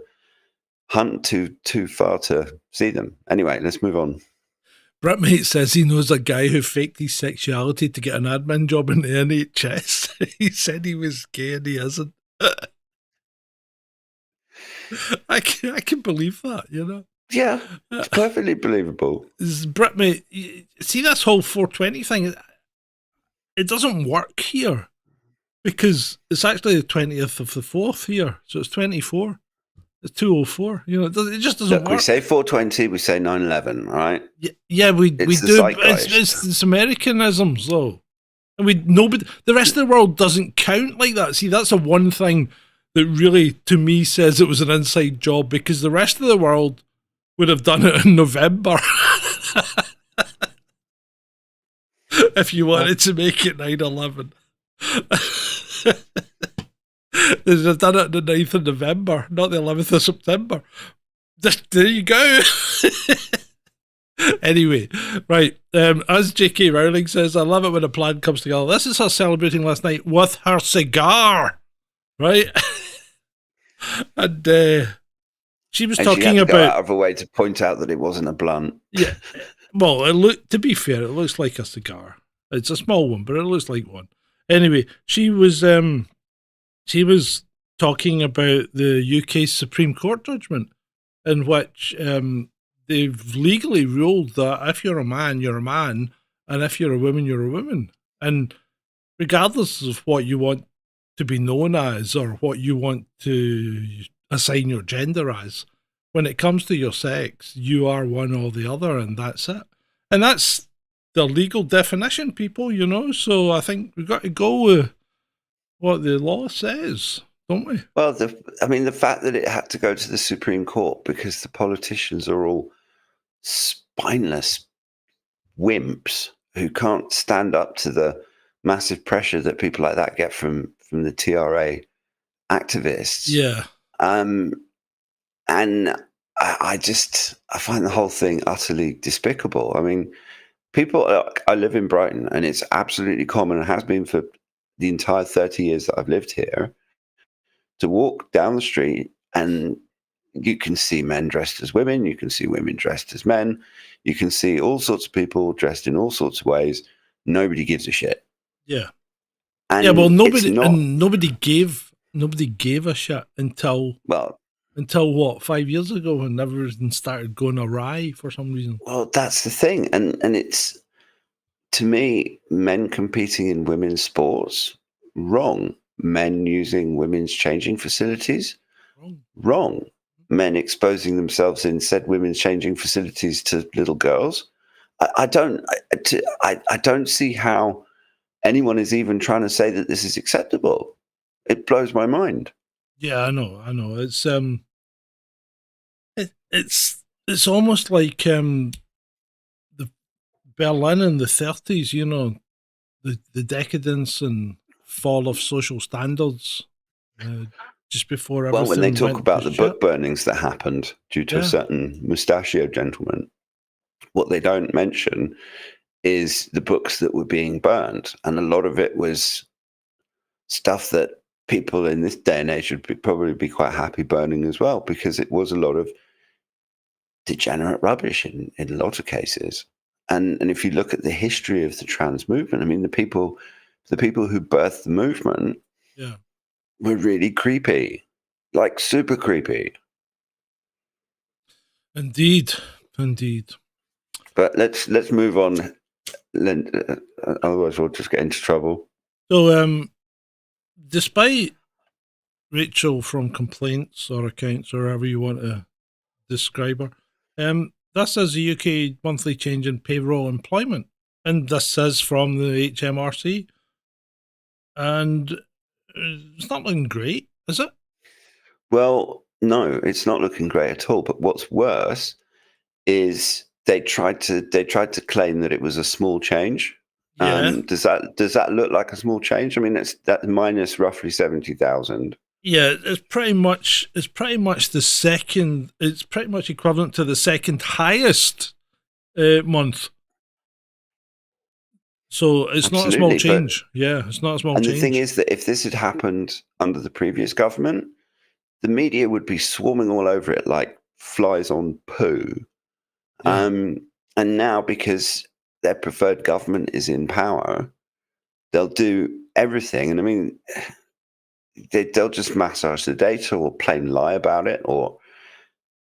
hunt too far to see them. Anyway, let's move on. Britmate says he knows a guy who faked his sexuality to get an admin job in the NHS. He said he was gay and he isn't. I can believe that, you know. Yeah, it's perfectly believable. Britmate, see this whole 420 thing, it doesn't work here because it's actually the 20th of the 4th here. So it's 24. It's 204. You know, it just doesn't Look, work. we say 420, we say 9/11, right? Yeah, we the do. zeitgeist. It's Americanisms though, and the rest of the world doesn't count like that. See, that's the one thing that really, to me, says it was an inside job, because the rest of the world would have done it in November if you wanted to make it 9/11. They'd have done it on the 9th of November, not the 11th of September. There you go. Anyway, right. As J.K. Rowling says, I love it when a plan comes together. This is her celebrating last night with her cigar, right? And she was talking she had to go about out of her way to point out that it wasn't a blunt. Yeah. Well, to be fair, it looks like a cigar. It's a small one, but it looks like one. Anyway, she was talking about the UK's Supreme Court judgment, in which they've legally ruled that if you're a man, you're a man, and if you're a woman, you're a woman. And regardless of what you want to be known as or what you want to assign your gender as, when it comes to your sex, you are one or the other, and that's it. And that's the legal definition, people, you know. So I think we've got to go with what the law says, don't we? Well, the fact that it had to go to the Supreme Court because the politicians are all spineless wimps who can't stand up to the massive pressure that people like that get from the TRA activists. Yeah. And I find the whole thing utterly despicable. I mean, I live in Brighton, and it's absolutely common, and has been for the entire 30 years that I've lived here, to walk down the street and you can see men dressed as women, you can see women dressed as men, you can see all sorts of people dressed in all sorts of ways. Nobody gives a shit. Yeah. And yeah, well, nobody gave a shit until what, 5 years ago, when everything started going awry for some reason. Well, that's the thing. And it's, to me, men competing in women's sports, wrong. Men using women's changing facilities, wrong. Men exposing themselves in said women's changing facilities to little girls. I don't see how anyone is even trying to say that this is acceptable. It blows my mind. Yeah, I know. It's almost like the Berlin in the 30s, you know, the decadence and fall of social standards just before everything. Well, when they talk about the shit. book burnings that happened due to a certain mustachio gentleman, what they don't mention is the books that were being burned. And a lot of it was stuff that people in this day and age would probably be quite happy burning as well, because it was a lot of degenerate rubbish in a lot of cases. And if you look at the history of the trans movement, I mean, the people who birthed the movement were really creepy, like super creepy. Indeed. But let's move on. Otherwise, we'll just get into trouble. So, despite Rachel from complaints or accounts or however you want to describe her, this is the UK monthly change in payroll employment, and this is from the HMRC, and it's not looking great, is it? Well, no, it's not looking great at all. But what's worse is they tried to claim that it was a small change. Yeah. Does that look like a small change? I mean, that minus roughly 70,000. Yeah, it's pretty much the second. It's pretty much equivalent to the second highest month. So it's not a small change. Yeah, it's not a small change. And the thing is that if this had happened under the previous government, the media would be swarming all over it like flies on poo. Yeah. And now, because their preferred government is in power, they'll do everything. And I mean, they'll just massage the data or plain lie about it or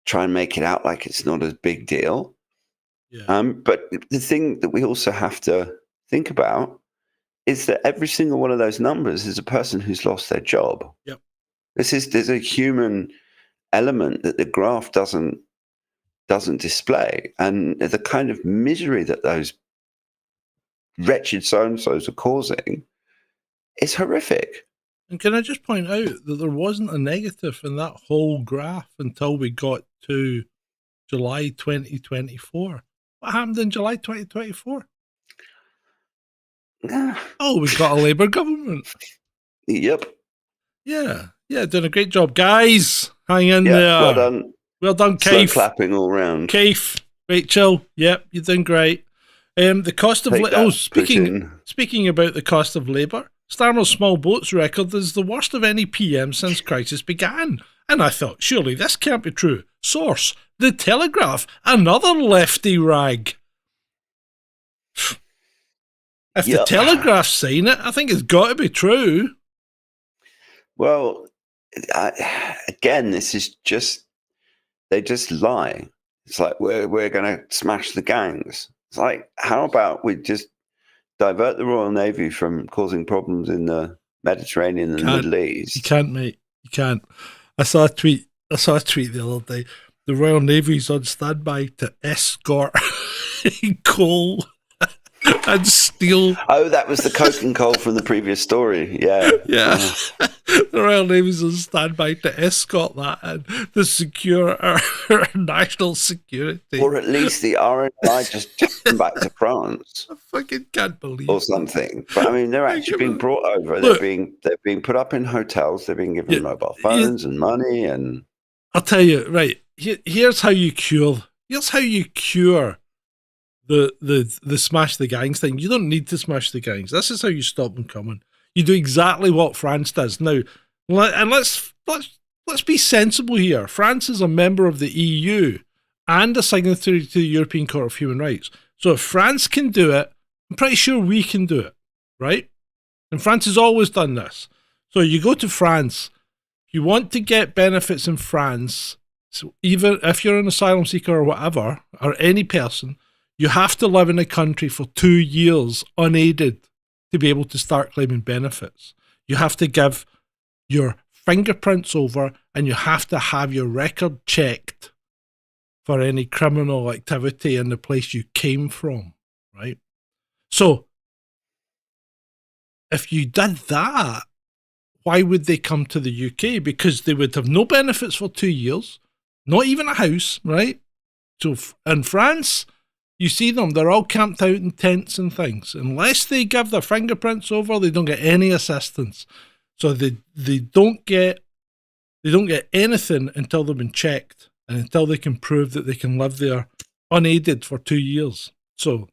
try and make it out like it's not a big deal. Yeah. But the thing that we also have to think about is that every single one of those numbers is a person who's lost their job. Yep. There's a human element that the graph doesn't display, and the kind of misery that those wretched so-and-sos are causing is horrific. And can I just point out that there wasn't a negative in that whole graph until we got to July 2024. What happened in July 2024? Oh, we got a Labour government. Yep. Yeah, doing a great job, guys. Hang in there. Well done. Well done, Slow Keith. clapping all round. Keith, Rachel, yep, you're doing great. The cost of speaking about the cost of labour, Starmer's small boats record is the worst of any PM since crisis began. And I thought, surely this can't be true. Source: The Telegraph, another lefty rag. If the Telegraph's saying it, I think it's got to be true. Well, again, this is just, they just lie. It's like, we're going to smash the gangs. It's like, how about we just divert the Royal Navy from causing problems in the Mediterranean and the Middle East? You can't, mate. You can't. I saw a tweet the other day. The Royal Navy's on standby to escort coal and steel. Oh, that was the coke and coal from the previous story. Yeah. The Royal Navy's on standby to escort that and to secure our national security. Or at least the RNI just took them back to France. I fucking can't believe or something. But I mean, they're actually being brought over. Look, they're being put up in hotels. They're being given mobile phones and money. And I'll tell you, right, here's how you cure the smash the gangs thing. You don't need to smash the gangs. This is how you stop them coming. You do exactly what France does now. And let's be sensible here. France is a member of the EU and a signatory to the European Court of Human Rights. So if France can do it, I'm pretty sure we can do it, right? And France has always done this. So you go to France, you want to get benefits in France, so even if you're an asylum seeker or whatever, or any person, you have to live in a country for 2 years unaided to be able to start claiming benefits. You have to give your fingerprints over and you have to have your record checked for any criminal activity in the place you came from, right? So, if you did that, why would they come to the UK? Because they would have no benefits for 2 years, not even a house, right? So, in France, you see them, they're all camped out in tents and things. Unless they give their fingerprints over, they don't get any assistance. So they don't get anything until they've been checked and until they can prove that they can live there unaided for 2 years. So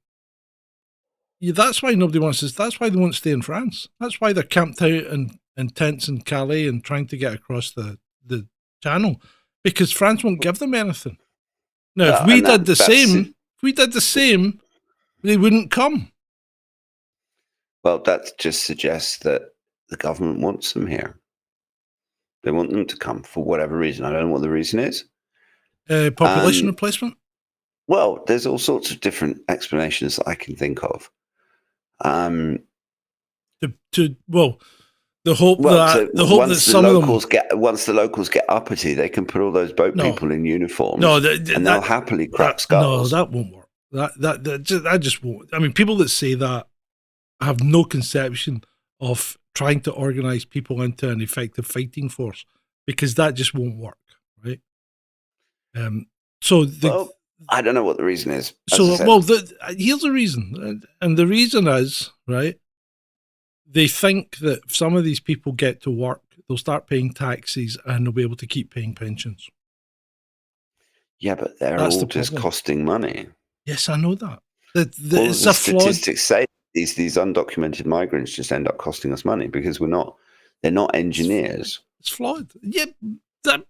that's why nobody wants this. That's why they won't stay in France. That's why they're camped out in tents in Calais and trying to get across the channel, because France won't give them anything. Now, if we did the same, they wouldn't come. Well, that just suggests that the government wants them here. They want them to come for whatever reason. I don't know what the reason is. Population replacement? Well, there's all sorts of different explanations that I can think of. The hope that some of them, once the locals get uppity, they can put all those boat people in uniforms. And they'll happily crack skulls. No, that won't work. That just won't. I mean, people that say that have no conception of trying to organize people into an effective fighting force, because that just won't work, right? I don't know what the reason is. Here's the reason, and the reason is, right, they think that if some of these people get to work, they'll start paying taxes and they'll be able to keep paying pensions. Yeah, but they're all just costing money. Yes, I know that. The statistics say these undocumented migrants just end up costing us money because they're not engineers. It's flawed. Yeah, but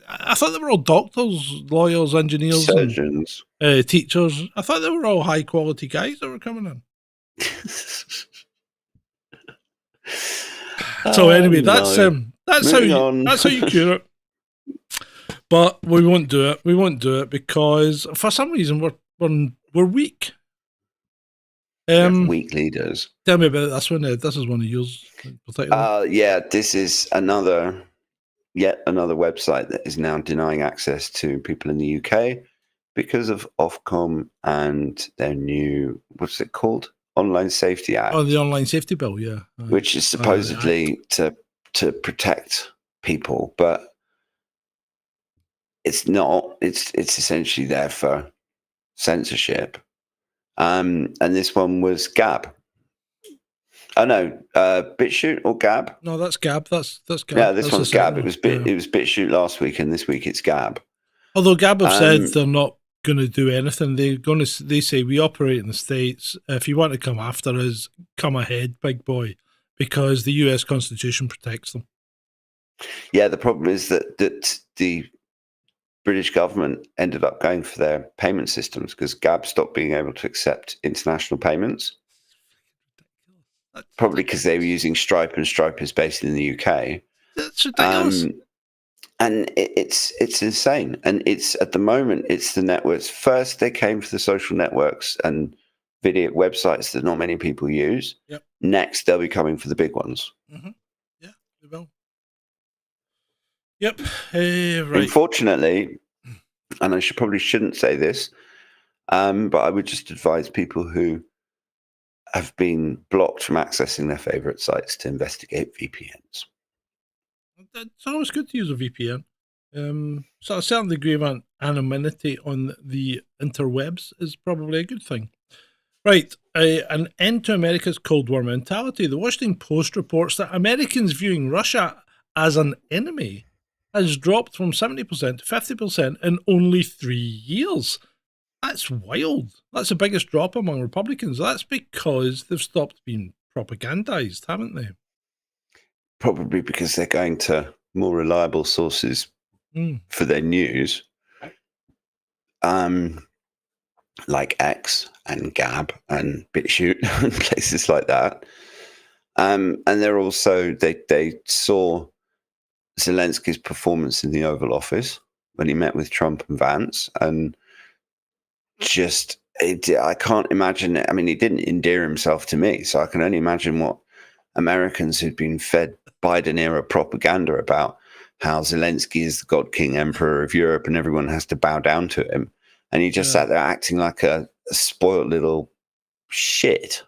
I thought they were all doctors, lawyers, engineers, surgeons, and, teachers. I thought they were all high quality guys that were coming in. So anyway, that's how you cure it. But we won't do it. We won't do it because for some reason we're weak. Weak leaders. Tell me about this one. This is one of yours. Yeah, this is yet another website that is now denying access to people in the UK because of Ofcom and their new, what's it called? Online Safety Act. Oh, the Online Safety Bill, yeah. Which is supposedly to protect people, but it's not. It's essentially there for censorship. And this one was Gab. Oh no, BitChute or Gab? No, that's Gab. That's Gab. Yeah, this one's Gab. It was BitChute last week, and this week it's Gab. Although Gab have said they're not going to do anything. They say we operate in the States. If you want to come after us, come ahead, big boy, because the US Constitution protects them. Yeah, the problem is that the British government ended up going for their payment systems because Gab stopped being able to accept international payments. Probably because they were using Stripe, and Stripe is based in the UK. That's ridiculous. And it's insane. And it's at the moment, it's the networks. First, they came for the social networks and video websites that not many people use. Yep. Next, they'll be coming for the big ones. Mm-hmm. Yeah, they will. Yep. Right. Unfortunately, and I shouldn't say this, but I would just advise people who have been blocked from accessing their favorite sites to investigate VPNs. It's always good to use a VPN. So a certain degree of anonymity on the interwebs is probably a good thing. Right, an end to America's Cold War mentality. The Washington Post reports that Americans viewing Russia as an enemy has dropped from 70% to 50% in only 3 years. That's wild. That's the biggest drop among Republicans. That's because they've stopped being propagandized, haven't they? Probably because they're going to more reliable sources for their news, like X and Gab and BitChute and places like that. And they're also they saw Zelensky's performance in the Oval Office when he met with Trump and Vance, and I can't imagine. I mean, he didn't endear himself to me, so I can only imagine what Americans who'd been fed Biden-era propaganda about how Zelensky is the God King Emperor of Europe and everyone has to bow down to him. And he just sat there acting like a spoiled little shit.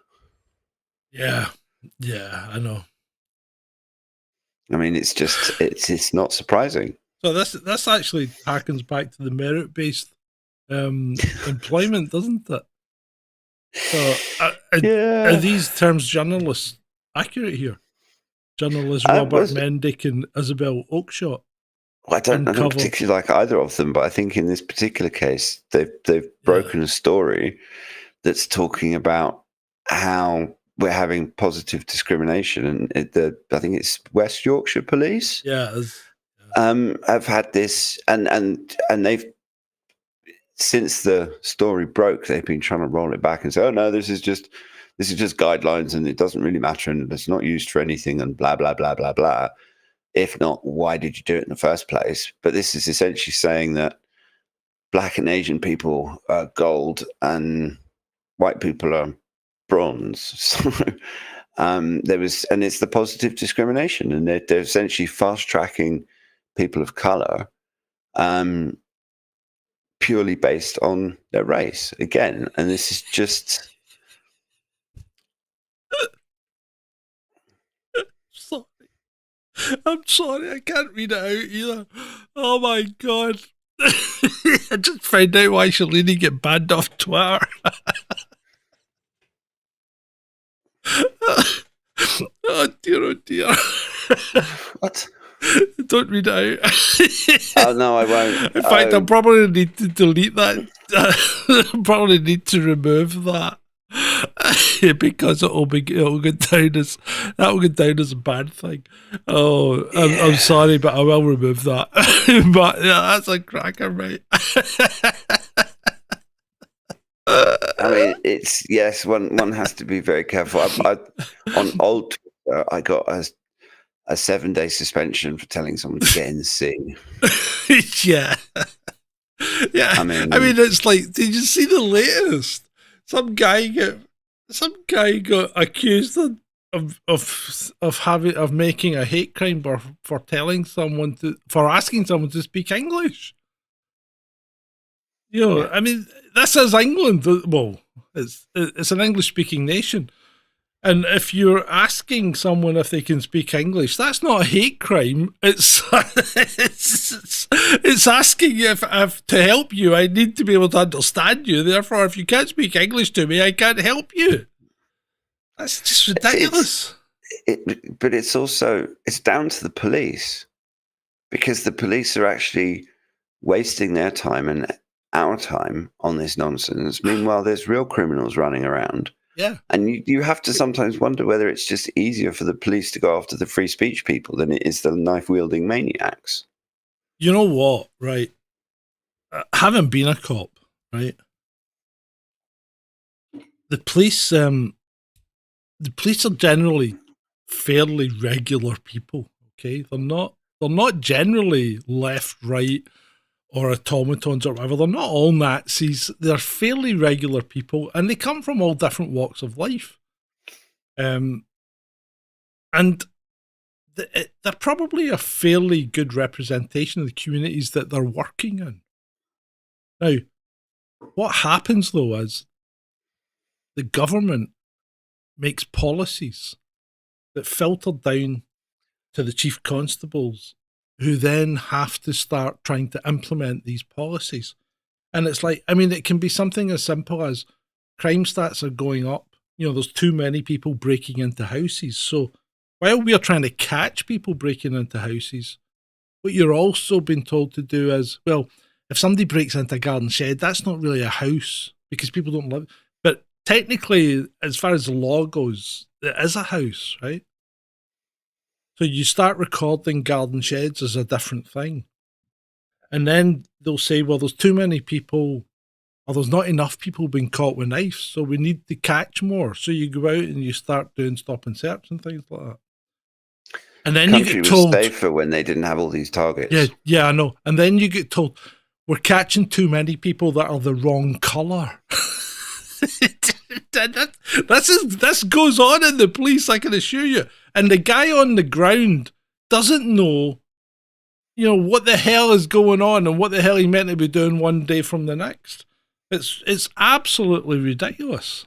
Yeah, I know. I mean, it's not surprising. So this actually harkens back to the merit-based employment, doesn't it? So are these terms journalists accurate here? Journalists Robert Mendick and Isabel Oakeshott. Well, I don't particularly like either of them, but I think in this particular case, they've broken a story that's talking about how we're having positive discrimination, and I think it's West Yorkshire Police. Have had this, and they've, since the story broke, they've been trying to roll it back and say, oh no, this is just guidelines and it doesn't really matter and it's not used for anything and blah blah blah blah blah. If not, why did you do it in the first place? But this is essentially saying that Black and Asian people are gold and white people are bronze. So and it's the positive discrimination, and they're essentially fast tracking people of color purely based on their race again. And this is just Sorry. I'm sorry, I can't read it out either. Oh my god. I just found out why Shalini get banned off Twitter. Oh dear, oh dear. what? Don't read it out. Oh no, I won't. In fact, I probably need to delete that. Probably need to remove that. Because it'll go down as a bad thing. Oh, I'm sorry, but I will remove that. But yeah, that's a cracker, mate. I mean, it's yes. One has to be very careful. On old Twitter, I got a 7-day suspension for telling someone to get in the sea. Yeah, yeah. I mean, it's like, did you see the latest? Some guy got accused of making a hate crime for telling someone for asking someone to speak English. You know, yeah. I mean, this is England. Well, it's an English-speaking nation, and if you're asking someone if they can speak English, that's not a hate crime. It's it's asking if to help you, I need to be able to understand you. Therefore, if you can't speak English to me, I can't help you. That's just ridiculous. But it's down to the police, because the police are actually wasting their time and our time on this nonsense. Meanwhile, there's real criminals running around. Yeah. And you have to sometimes wonder whether it's just easier for the police to go after the free speech people than it is the knife-wielding maniacs. You know what, right? Having been a cop, right? The police are generally fairly regular people, okay? They're not generally left, right, or automatons or whatever. They're not all Nazis. They're fairly regular people, and they come from all different walks of life. And they're probably a fairly good representation of the communities that they're working in. Now, what happens though is the government makes policies that filter down to the chief constables, who then have to start trying to implement these policies. And it's like, I mean, it can be something as simple as crime stats are going up. You know, there's too many people breaking into houses. So while we are trying to catch people breaking into houses, what you're also being told to do is, well, if somebody breaks into a garden shed, that's not really a house because people don't live. But technically, as far as the law goes, it is a house, right? So you start recording garden sheds as a different thing. And then they'll say, well, there's too many people, or there's not enough people being caught with knives, so we need to catch more. So you go out and you start doing stop and search and things like that. And then you get told... was safer when they didn't have all these targets. Yeah, I know. And then you get told, we're catching too many people that are the wrong colour. This goes on in the police, I can assure you. And the guy on the ground doesn't know, you know, what the hell is going on and what the hell he meant to be doing one day from the next. It's absolutely ridiculous.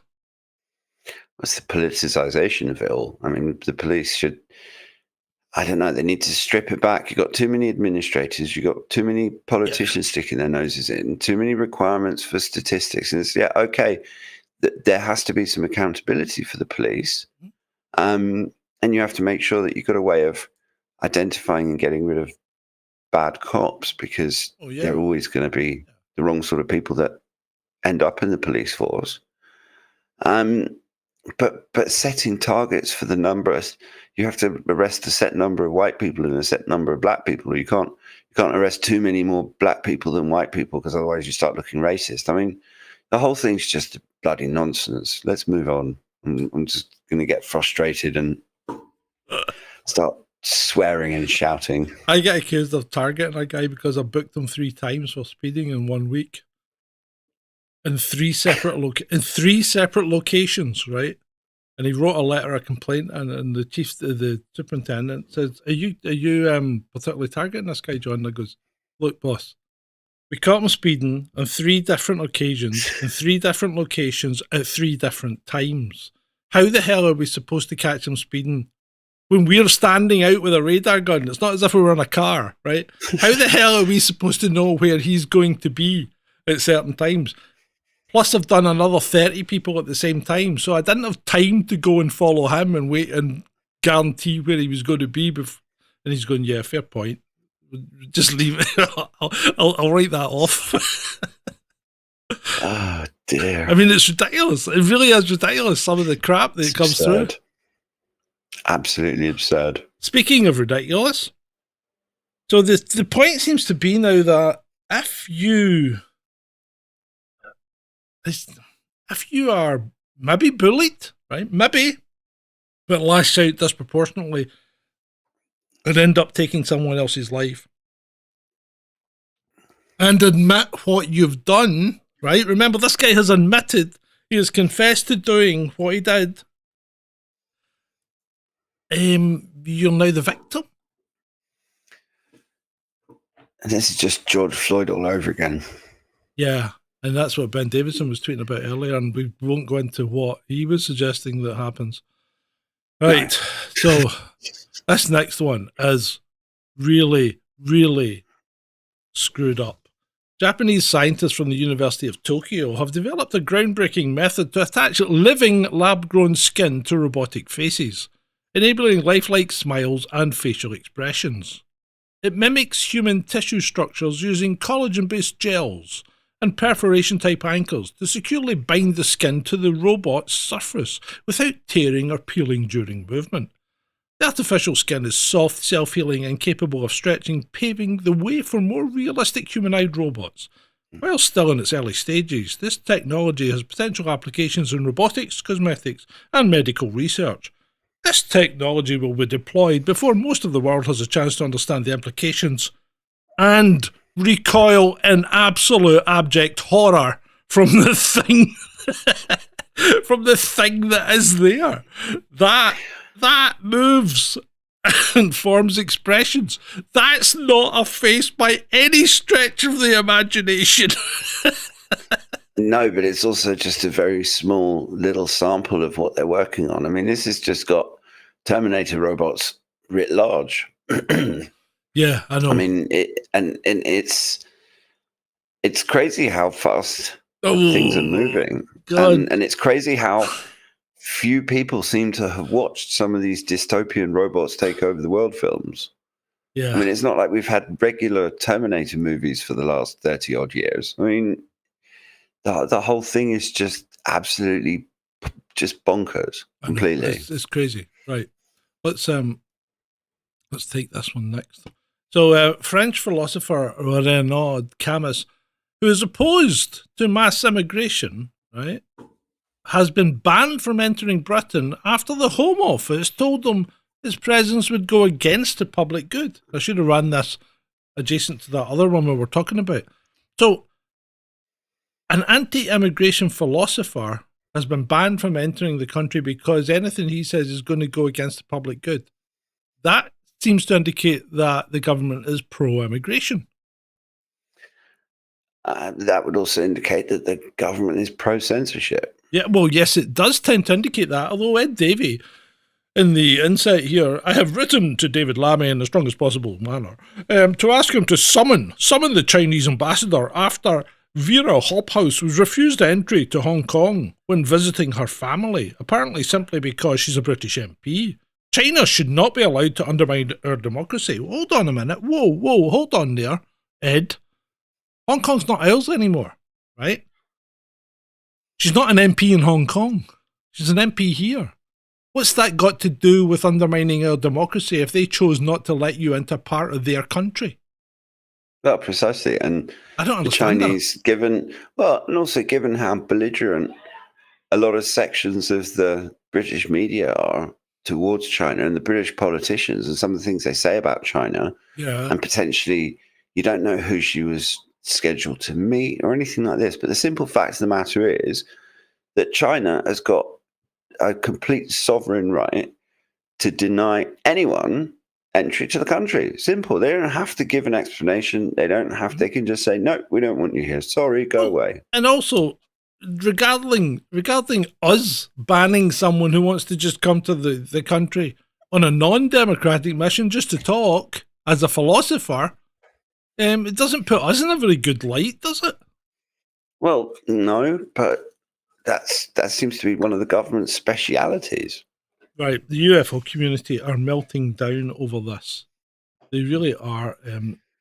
What's the politicization of it all? I mean, the police should, I don't know, they need to strip it back. You've got too many administrators, you've got too many politicians sticking their noses in, too many requirements for statistics. And it's, okay, there has to be some accountability for the police. And you have to make sure that you've got a way of identifying and getting rid of bad cops, because they're always going to be the wrong sort of people that end up in the police force. But setting targets for the numbers, you have to arrest a set number of white people and a set number of black people. You can't arrest too many more black people than white people, because otherwise you start looking racist. I mean, the whole thing's just bloody nonsense. Let's move on. I'm just going to get frustrated and start swearing and shouting. I get accused of targeting a guy because I booked him 3 times for speeding in 1 week. In 3 separate locations, right? And he wrote a letter of complaint, and the superintendent says, "Are you particularly targeting this guy, John?" And I goes, "Look, boss, we caught him speeding on 3 different occasions in 3 different locations at 3 different times. How the hell are we supposed to catch him speeding when we're standing out with a radar gun? It's not as if we were in a car, right? How the hell are we supposed to know where he's going to be at certain times? Plus, I've done another 30 people at the same time, so I didn't have time to go and follow him and wait and guarantee where he was going to be." And he's going, "Yeah, fair point. Just leave it. I'll write that off." Oh, dear. I mean, it's ridiculous. It really is ridiculous, some of the crap that comes through. Absolutely absurd. Speaking of ridiculous, so the point seems to be now that if you are maybe bullied, right? Maybe, but lash out disproportionately and end up taking someone else's life and admit what you've done, right? Remember, this guy has admitted, he has confessed to doing what he did. You're now the victim. And this is just George Floyd all over again. Yeah. And that's what Ben Davidson was tweeting about earlier, and we won't go into what he was suggesting that happens. Right, so this next one is really, really screwed up. Japanese scientists from the University of Tokyo have developed a groundbreaking method to attach living lab-grown skin to robotic faces, enabling lifelike smiles and facial expressions. It mimics human tissue structures using collagen-based gels and perforation-type anchors to securely bind the skin to the robot's surface without tearing or peeling during movement. The artificial skin is soft, self-healing and capable of stretching, paving the way for more realistic humanoid robots. While still in its early stages, this technology has potential applications in robotics, cosmetics and medical research. This technology will be deployed before most of the world has a chance to understand the implications and recoil in absolute abject horror from the thing from the thing that is there. That moves and forms expressions. That's not a face by any stretch of the imagination. No, but it's also just a very small little sample of what they're working on. I mean, this has just got Terminator robots writ large. Yeah, I know. I mean, it's crazy how fast things are moving, and it's crazy how few people seem to have watched some of these dystopian robots take over the world films. Yeah, I mean, it's not like we've had regular Terminator movies for the last 30 odd years. I mean, the whole thing is just absolutely just bonkers, completely. It's crazy, right? Let's take this one next. So, French philosopher Renaud Camus, who is opposed to mass immigration, right, has been banned from entering Britain after the Home Office told him his presence would go against the public good. I should have run this adjacent to that other one we were talking about. So, an anti-immigration philosopher has been banned from entering the country because anything he says is going to go against the public good. That seems to indicate that the government is pro-immigration. That would also indicate that the government is pro-censorship. Yeah, well, yes, it does tend to indicate that, although Ed Davey, in the insight here, I have written to David Lammy in the strongest possible manner to ask him to summon the Chinese ambassador after Vera Hophouse was refused entry to Hong Kong when visiting her family, apparently simply because she's a British MP. China should not be allowed to undermine our democracy. Hold on a minute. Whoa, hold on there, Ed. Hong Kong's not ours anymore, right? She's not an MP in Hong Kong. She's an MP here. What's that got to do with undermining our democracy if they chose not to let you into part of their country? Well, precisely. And I don't understand the Chinese, and also given how belligerent a lot of sections of the British media are, towards China and the British politicians and some of the things they say about China, and potentially you don't know who she was scheduled to meet or anything like this. But the simple fact of the matter is that China has got a complete sovereign right to deny anyone entry to the country. Simple. They don't have to give an explanation. They don't have. They can just say, no, we don't want you here. Sorry, go away. And also, regarding us banning someone who wants to just come to the country on a non-democratic mission just to talk as a philosopher, it doesn't put us in a very good light, does it? Well, no, but that seems to be one of the government's specialities. Right. The UFO community are melting down over this. They really are.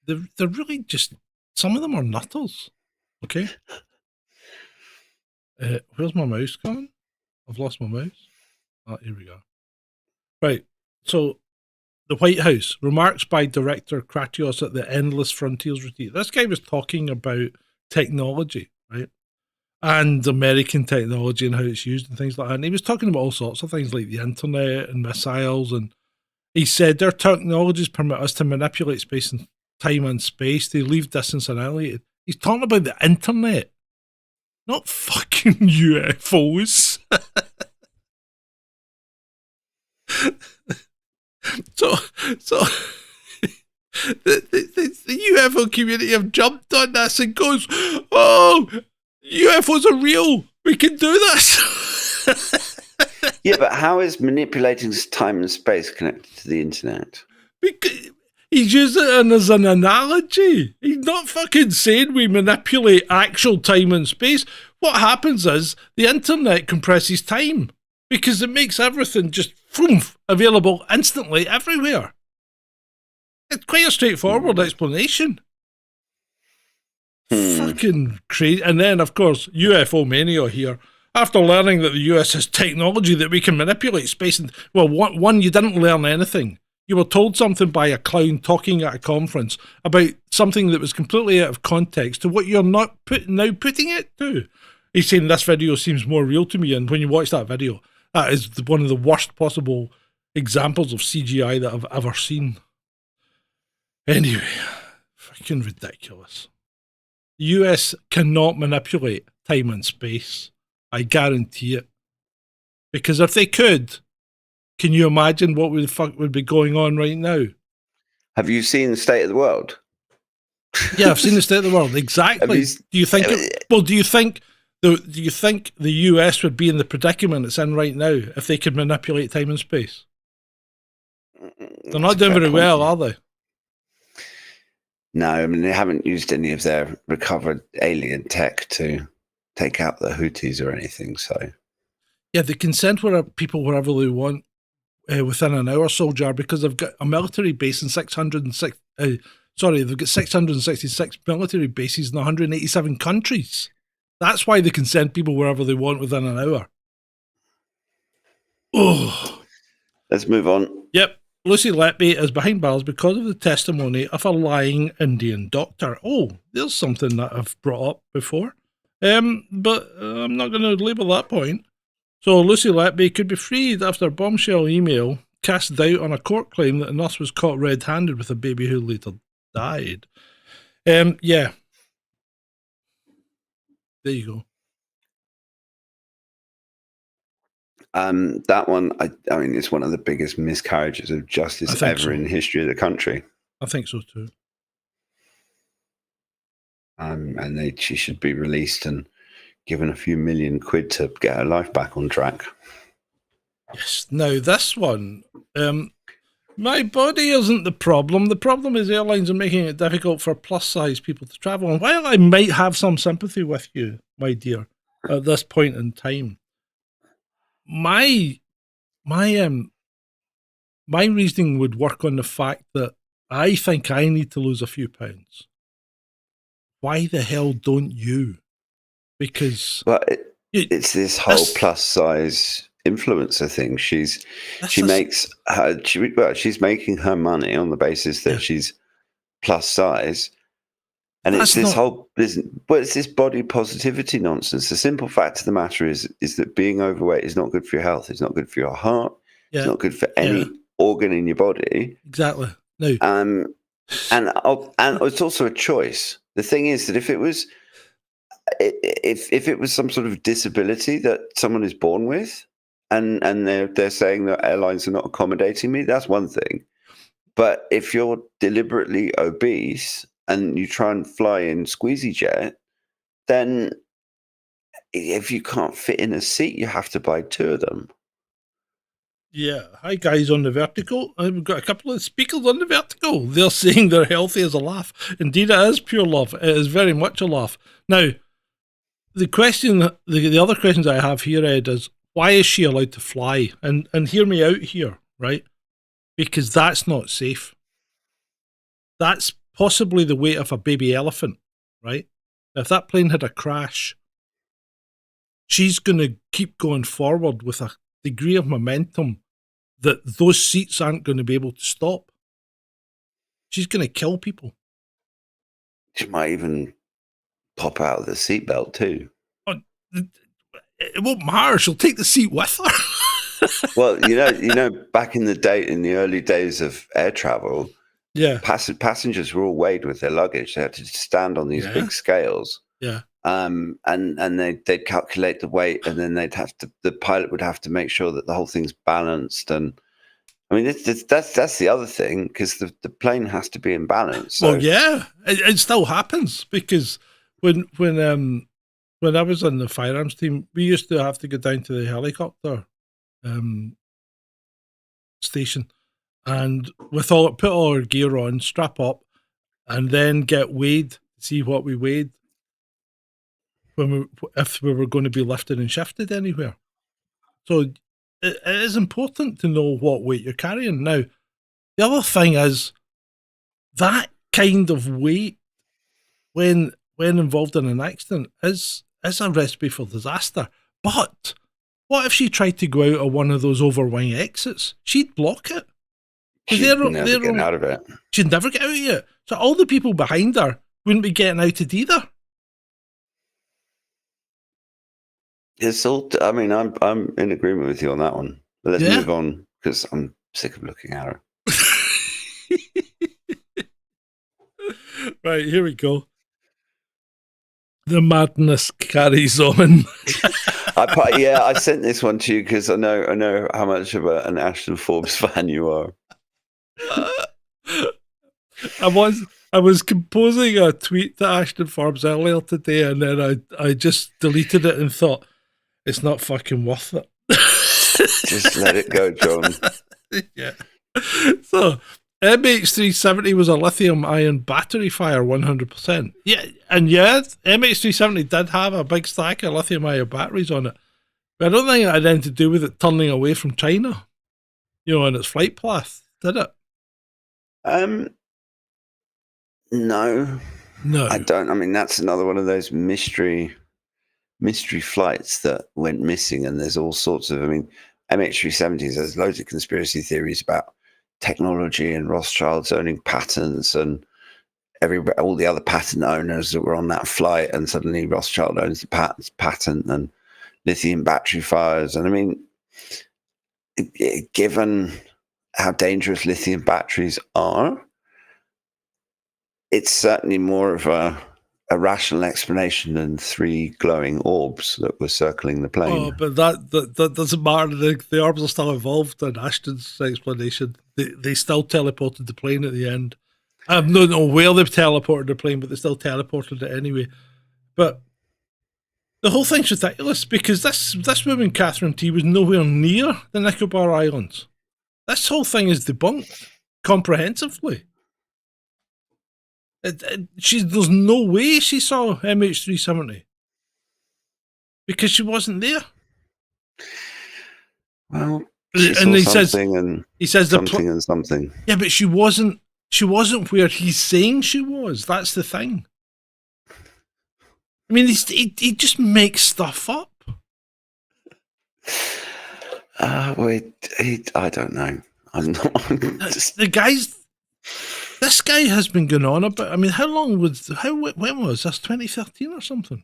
They're really just, some of them are nutters. Okay. Where's my mouse gone? I've lost my mouse. Oh, here we go. Right. So, the White House, remarks by Director Kratios at the Endless Frontiers retreat. This guy was talking about technology, right? And American technology and how it's used and things like that. And he was talking about all sorts of things like the internet and missiles. And he said their technologies permit us to manipulate space and time and space. They leave distance annihilated. He's talking about the internet, not fucking UFOs. So the UFO community have jumped on this and goes, oh, UFOs are real. We can do this. Yeah, but how is manipulating time and space connected to the internet? Because he's using it as an analogy. He's not fucking saying we manipulate actual time and space. What happens is the internet compresses time because it makes everything just available instantly everywhere. It's quite a straightforward explanation. Fucking crazy. And then, of course, UFO mania here. After learning that the US has technology that we can manipulate space, and well, one, you didn't learn anything. You were told something by a clown talking at a conference about something that was completely out of context to what you're not now putting it to. He's saying this video seems more real to me, and when you watch that video, that is one of the worst possible examples of CGI that I've ever seen. Anyway, fucking ridiculous. The US cannot manipulate time and space. I guarantee it. Because if they could, can you imagine what the fuck would be going on right now? Have you seen the state of the world? Yeah, I've seen the state of the world. Exactly. Do you think do you think the US would be in the predicament it's in right now if they could manipulate time and space? They're not doing very well, are they? No, I mean, they haven't used any of their recovered alien tech to take out the Houthis or anything, so. Yeah, they can send people wherever they want within an hour, Soldier, because they've got a military base in 606. They've got 666 military bases in 187 countries. That's why they can send people wherever they want within an hour. Oh. Let's move on. Yep. Lucy Letby is behind bars because of the testimony of a lying Indian doctor. Oh, there's something that I've brought up before. But I'm not going to label that point. So Lucy Letby could be freed after a bombshell email cast doubt on a court claim that a nurse was caught red-handed with a baby who later died. Yeah. There you go. That one, I mean, it's one of the biggest miscarriages of justice ever in the history of the country. I think so too. And she should be released and given a few million quid to get her life back on track. Yes. Now this one, my body isn't the problem. The problem is airlines are making it difficult for plus-size people to travel. And while I might have some sympathy with you, my dear, at this point in time, my reasoning would work on the fact that I think I need to lose a few pounds. Why the hell don't you? Because it's this whole plus size influencer thing. She's making her money on the basis that she's plus size. And it's this whole business, but it's this body positivity nonsense. The simple fact of the matter is that being overweight is not good for your health. It's not good for your heart. Yeah. It's not good for any organ in your body. Exactly. No. And it's also a choice. The thing is that if it was some sort of disability that someone is born with, and they're saying that airlines are not accommodating me, that's one thing. But if you're deliberately obese and you try and fly in squeezy jet, then if you can't fit in a seat, you have to buy 2 of them. Yeah. Hi, guys on the vertical. We've got a couple of speakers on the vertical. They're saying they're healthy as a laugh. Indeed, it is pure love. It is very much a laugh. Now, the question, the other questions I have here, Ed, is why is she allowed to fly? And hear me out here, right? Because that's not safe. That's possibly the weight of a baby elephant, right? If that plane had a crash, she's going to keep going forward with a degree of momentum that those seats aren't going to be able to stop. She's going to kill people. She might even pop out of the seatbelt too. It won't matter. She'll take the seat with her. Well, you know, back in the early days of air travel, Yeah. passengers were all weighed with their luggage. They had to stand on these big scales. Yeah. And they'd calculate the weight, and then the pilot would have to make sure that the whole thing's balanced. And I mean, that's the other thing, because the plane has to be in balance. So. Well, yeah, it still happens, because when I was on the firearms team, we used to have to go down to the helicopter station, and put all our gear on, strap up, and then get weighed to see what we weighed if we were going to be lifted and shifted anywhere. So it is important to know what weight you're carrying. Now, the other thing is that kind of weight when involved in an accident is a recipe for disaster. But what if she tried to go out of one of those overwing exits? She'd block it. She'd never get out of it. She'd never get out of it. So all the people behind her wouldn't be getting out it either. It's all. I mean, I'm in agreement with you on that one. But let's move on, because I'm sick of looking at her. Right, here we go. The madness carries on. I sent this one to you because I know how much of an Ashton Forbes fan you are. I was composing a tweet to Ashton Forbes earlier today, and then I just deleted it and thought, it's not fucking worth it. Just let it go, John. Yeah. So, MH370 was a lithium-ion battery fire, 100%. Yeah, and MH370 did have a big stack of lithium-ion batteries on it. But I don't think it had anything to do with it turning away from China, on its flight path, did it? No. I don't. I mean, that's another one of those mystery flights that went missing, and there's all sorts of. I mean, MH370s. There's loads of conspiracy theories about technology and Rothschilds owning patents, and all the other patent owners that were on that flight, and suddenly Rothschild owns the patent, and lithium battery fires. And I mean, given how dangerous lithium batteries are, it's certainly more of a rational explanation than 3 glowing orbs that were circling the plane. Oh, but that doesn't matter. The orbs are still involved in Ashton's explanation. They still teleported the plane at the end. I don't know where they've teleported the plane, but they still teleported it anyway. But the whole thing's ridiculous, because this woman, Catherine T, was nowhere near the Nicobar Islands. This whole thing is debunked comprehensively. There's no way she saw MH370 because she wasn't there. Well, and he says something. Yeah, but she wasn't where he's saying she was. That's the thing. I mean, he just makes stuff up. I don't know. I'm not. This guy has been going on about. I mean, when was this? 2013 or something?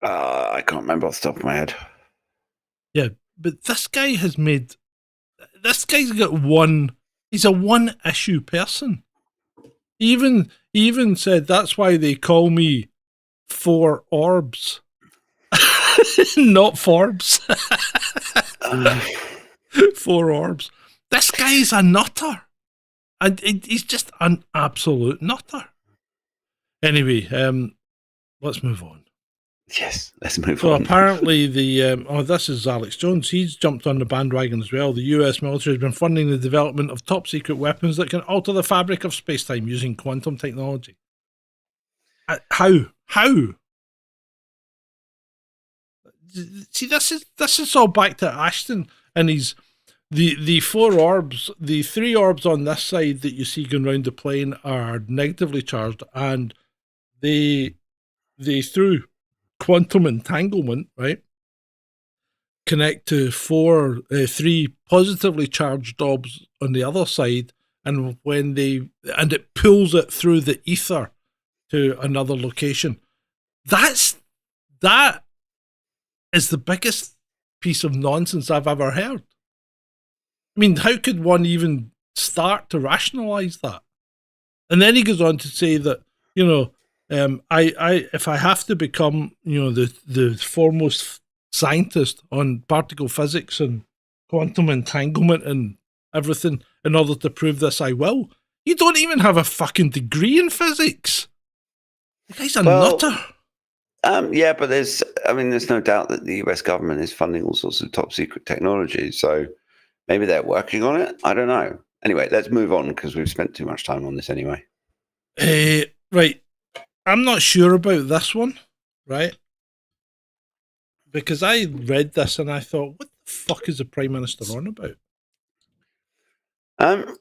I can't remember off the top of my head. Yeah, but this guy has made. This guy's got one. He's a one-issue person. He even said that's why they call me Four Orbs, not Forbes. Four Orbs. This guy's a nutter, and he's just an absolute nutter. Anyway, let's move on. Yes, let's move So on. apparently this is Alex Jones. He's jumped on the bandwagon as well. The US military has been funding the development of top secret weapons that can alter the fabric of space-time using quantum technology. How? See, this is all back to Ashton and he's the four orbs, the three orbs on this side that you see going around the plane are negatively charged, and they through quantum entanglement, right, connect to three positively charged orbs on the other side, and it pulls it through the ether to another location. That is the biggest piece of nonsense I've ever heard. I mean, how could one even start to rationalize that? And then he goes on to say that, if I have to become, the foremost scientist on particle physics and quantum entanglement and everything in order to prove this, I will. You don't even have a fucking degree in physics. The guy's a nutter. Yeah, but there's no doubt that the US government is funding all sorts of top secret technology. So maybe they're working on it. I don't know. Anyway, let's move on because we've spent too much time on this anyway. Right. I'm not sure about this one, right? Because I read this and I thought, what the fuck is the Prime Minister on about?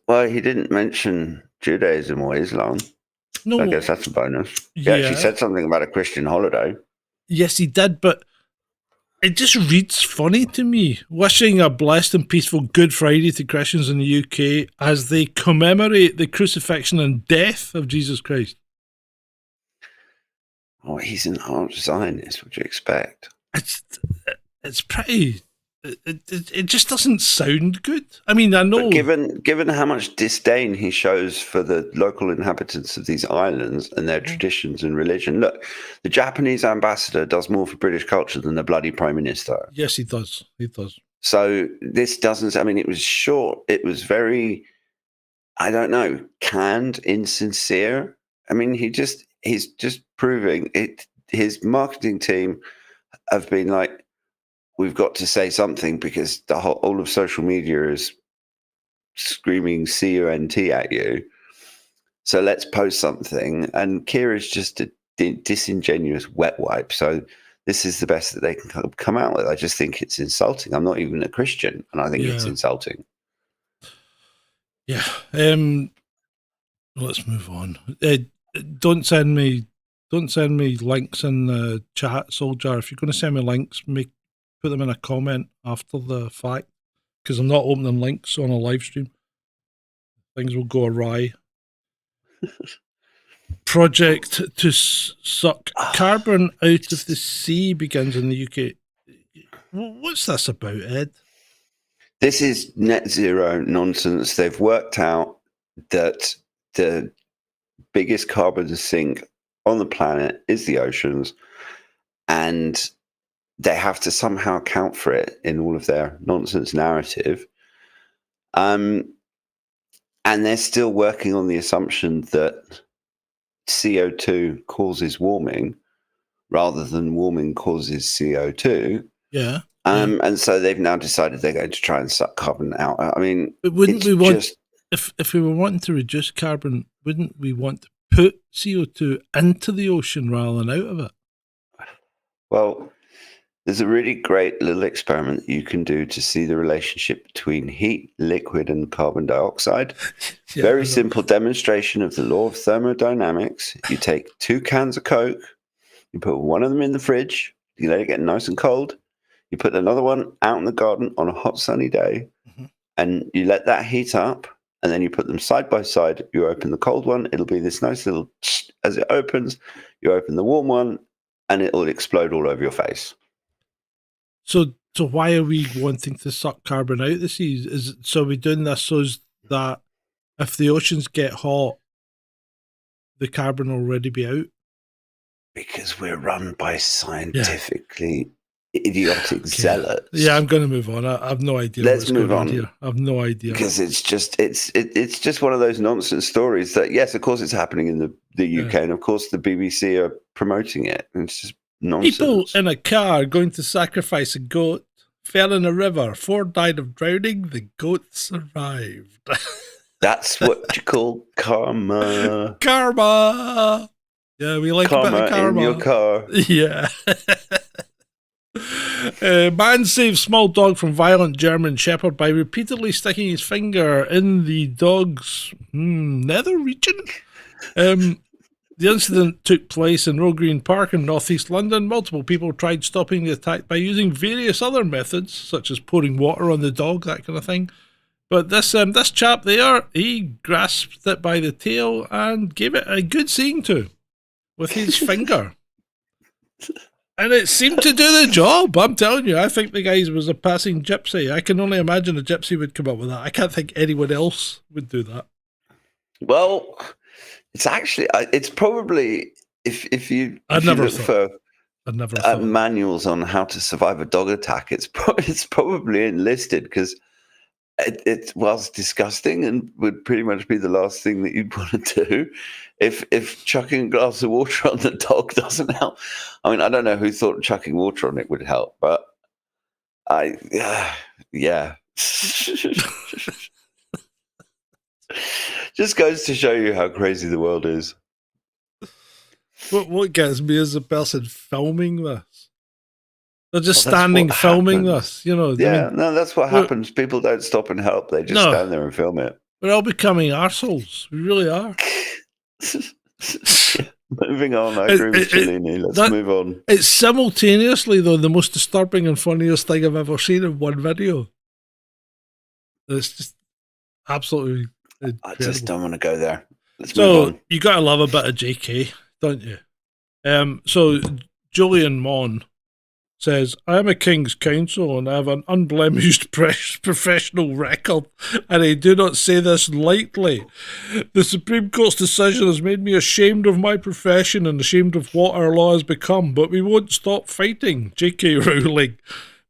Well, he didn't mention Judaism or Islam. No, I guess that's a bonus. He yeah. actually said something about a Christian holiday. Yes, he did, but it just reads funny to me. Wishing a blessed and peaceful Good Friday to Christians in the UK as they commemorate the crucifixion and death of Jesus Christ. Oh, he's an arch Zionist. What do you expect? It's pretty. It just doesn't sound good. I mean, I know. But given how much disdain he shows for the local inhabitants of these islands and their traditions and religion, look, the Japanese ambassador does more for British culture than the bloody Prime Minister. Yes, he does. He does. So this doesn't. I mean, it was short. It was very, I don't know, canned, insincere. I mean, he's just proving it. His marketing team have been like, we've got to say something because all of social media is screaming CUNT at you. So let's post something. And Kira's just a disingenuous wet wipe. So this is the best that they can come out with. I just think it's insulting. I'm not even a Christian, and I think it's insulting. Yeah. Let's move on. Don't send me links in the chat, Soldier. If you're going to send me links, put them in a comment after the fact, because I'm not opening links on a live stream. Things will go awry. Project to suck carbon out of the sea begins in the UK. What's this about, Ed? This is net zero nonsense. They've worked out that the biggest carbon sink on the planet is the oceans, and they have to somehow account for it in all of their nonsense narrative. And they're still working on the assumption that CO2 causes warming rather than warming causes CO2. Yeah. And so they've now decided they're going to try and suck carbon out. I mean, but wouldn't we want, if we were wanting to reduce carbon, wouldn't we want to put CO2 into the ocean rather than out of it? Well, there's a really great little experiment you can do to see the relationship between heat, liquid, and carbon dioxide. Very simple demonstration of the law of thermodynamics. You take 2 cans of Coke, you put one of them in the fridge, you let it get nice and cold, you put another one out in the garden on a hot sunny day, and you let that heat up, and then you put them side by side. You open the cold one, it'll be this nice little, as it opens, you open the warm one, and it will explode all over your face. So So why are we wanting to suck carbon out of the seas? So are we doing this so that if the oceans get hot, the carbon will already be out? Because we're run by scientifically idiotic zealots. Yeah, I'm going to move on. I have no idea. Let's move on here. I have no idea because it's just one of those nonsense stories that yes, of course, it's happening in the UK, and of course, the BBC are promoting it. And it's just nonsense. People in a car going to sacrifice a goat fell in a river. 4 died of drowning. The goat survived. That's what you call karma. Karma. Yeah, we like Karma a bit of karma in your car. Yeah. Man saves small dog from violent German shepherd by repeatedly sticking his finger in the dog's nether region. The incident took place in Roe Green Park in northeast London. Multiple people tried stopping the attack by using various other methods, such as pouring water on the dog, that kind of thing. But this chap there, he grasped it by the tail and gave it a good seeing to with his finger. And it seemed to do the job. I'm telling you, I think the guy was a passing gypsy. I can only imagine a gypsy would come up with that. I can't think anyone else would do that. Well, it's actually, it's probably, if you look for manuals on how to survive a dog attack, it's probably enlisted because whilst disgusting and would pretty much be the last thing that you'd want to do, if chucking a glass of water on the dog doesn't help. I mean, I don't know who thought chucking water on it would help, but yeah. Just goes to show you how crazy the world is. What gets me is the person filming this. They're just standing filming this, you know. Yeah, no, that's what happens. People don't stop and help. They just stand there and film it. We're all becoming arseholes. We really are. Moving on. I agree with Cellini. Let's move on. It's simultaneously, though, the most disturbing and funniest thing I've ever seen in one video. It's just absolutely incredible. I just don't want to go there. Let's move on. You got to love a bit of JK, don't you? So Julian Mon says, I am a King's Counsel and I have an unblemished professional record, and I do not say this lightly. The Supreme Court's decision has made me ashamed of my profession and ashamed of what our law has become, but we won't stop fighting. J.K. Rowling.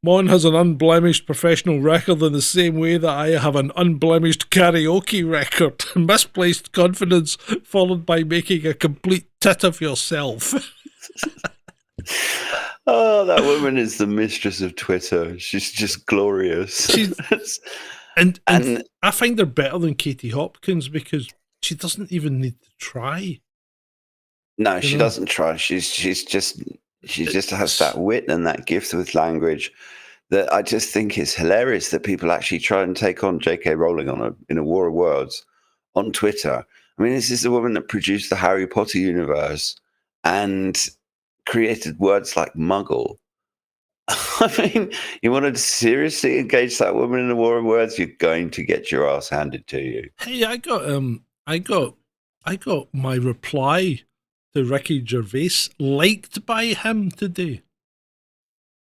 Mon has an unblemished professional record in the same way that I have an unblemished karaoke record. Misplaced confidence followed by making a complete tit of yourself. Oh, that woman is the mistress of Twitter. She's just glorious. And I find her better than Katie Hopkins because she doesn't even need to try. No, she doesn't try. She just has that wit and that gift with language that I just think is hilarious that people actually try and take on J.K. Rowling in a war of words on Twitter. I mean, this is the woman that produced the Harry Potter universe and created words like muggle. I mean, you want to seriously engage that woman in a war of words, you're going to get your ass handed to you. Hey, I got my reply to Ricky Gervais liked by him today.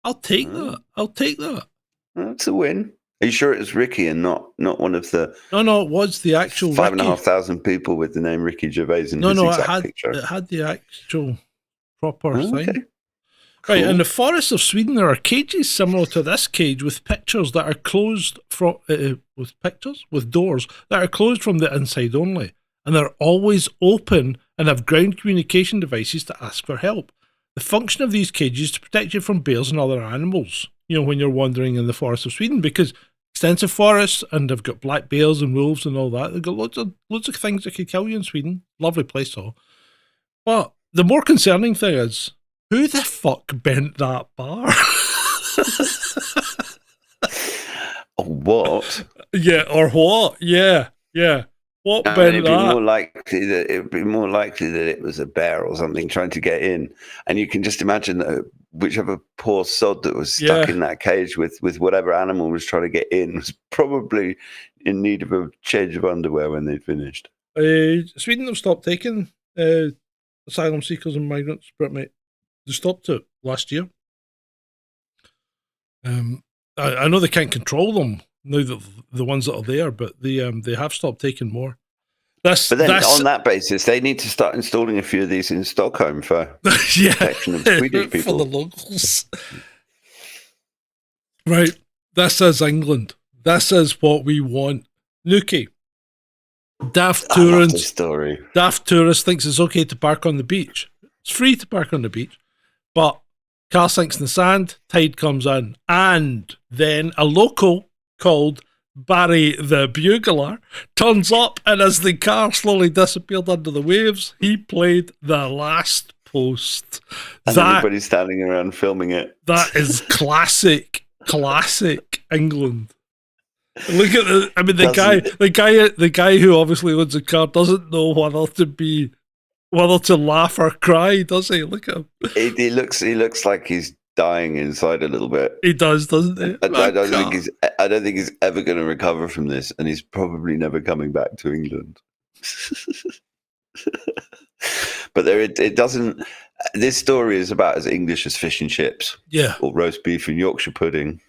I'll take that. I'll take that. That's a win. Are you sure it was Ricky and not one of the? No, it was the actual 5,500 people with the name Ricky Gervais in his exact picture. It had the actual proper thing. Okay. Right, Cool. in the forests of Sweden, there are cages similar to this cage with pictures that are closed from with doors that are closed from the inside only, and they're always open and have ground communication devices to ask for help. The function of these cages is to protect you from bears and other animals, you know, when you're wandering in the forests of Sweden, because extensive forests and they've got black bears and wolves and all that. They've got loads of things that could kill you in Sweden. Lovely place, though. But the more concerning thing is, who the fuck bent that bar? What? Yeah, or what? Yeah. What bent it'd be that? it'd be more likely that it was a bear or something trying to get in. And you can just imagine that whichever poor sod that was stuck in that cage with whatever animal was trying to get in was probably in need of a change of underwear when they'd finished. Sweden have stopped taking asylum seekers and migrants, Brit, mate. They stopped it last year. I know they can't control them now, that the ones that are there, but they have stopped taking more. But then on that basis, they need to start installing a few of these in Stockholm for protection of Swedish people. For the locals. Right. This is England. This is what we want. Nuki. Daft tourist thinks it's okay to park on the beach. It's free to park on the beach, but car sinks in the sand, tide comes in, and then a local called Barry the Bugler turns up, and as the car slowly disappeared under the waves, he played The Last Post. And everybody's standing around filming it. That is classic England. Look at the guy who obviously owns the car doesn't know whether to laugh or cry, does he? Look at him. He looks like he's dying inside a little bit. He does, doesn't he? I don't think he's ever going to recover from this, and he's probably never coming back to England. But it doesn't. This story is about as English as fish and chips, or roast beef and Yorkshire pudding.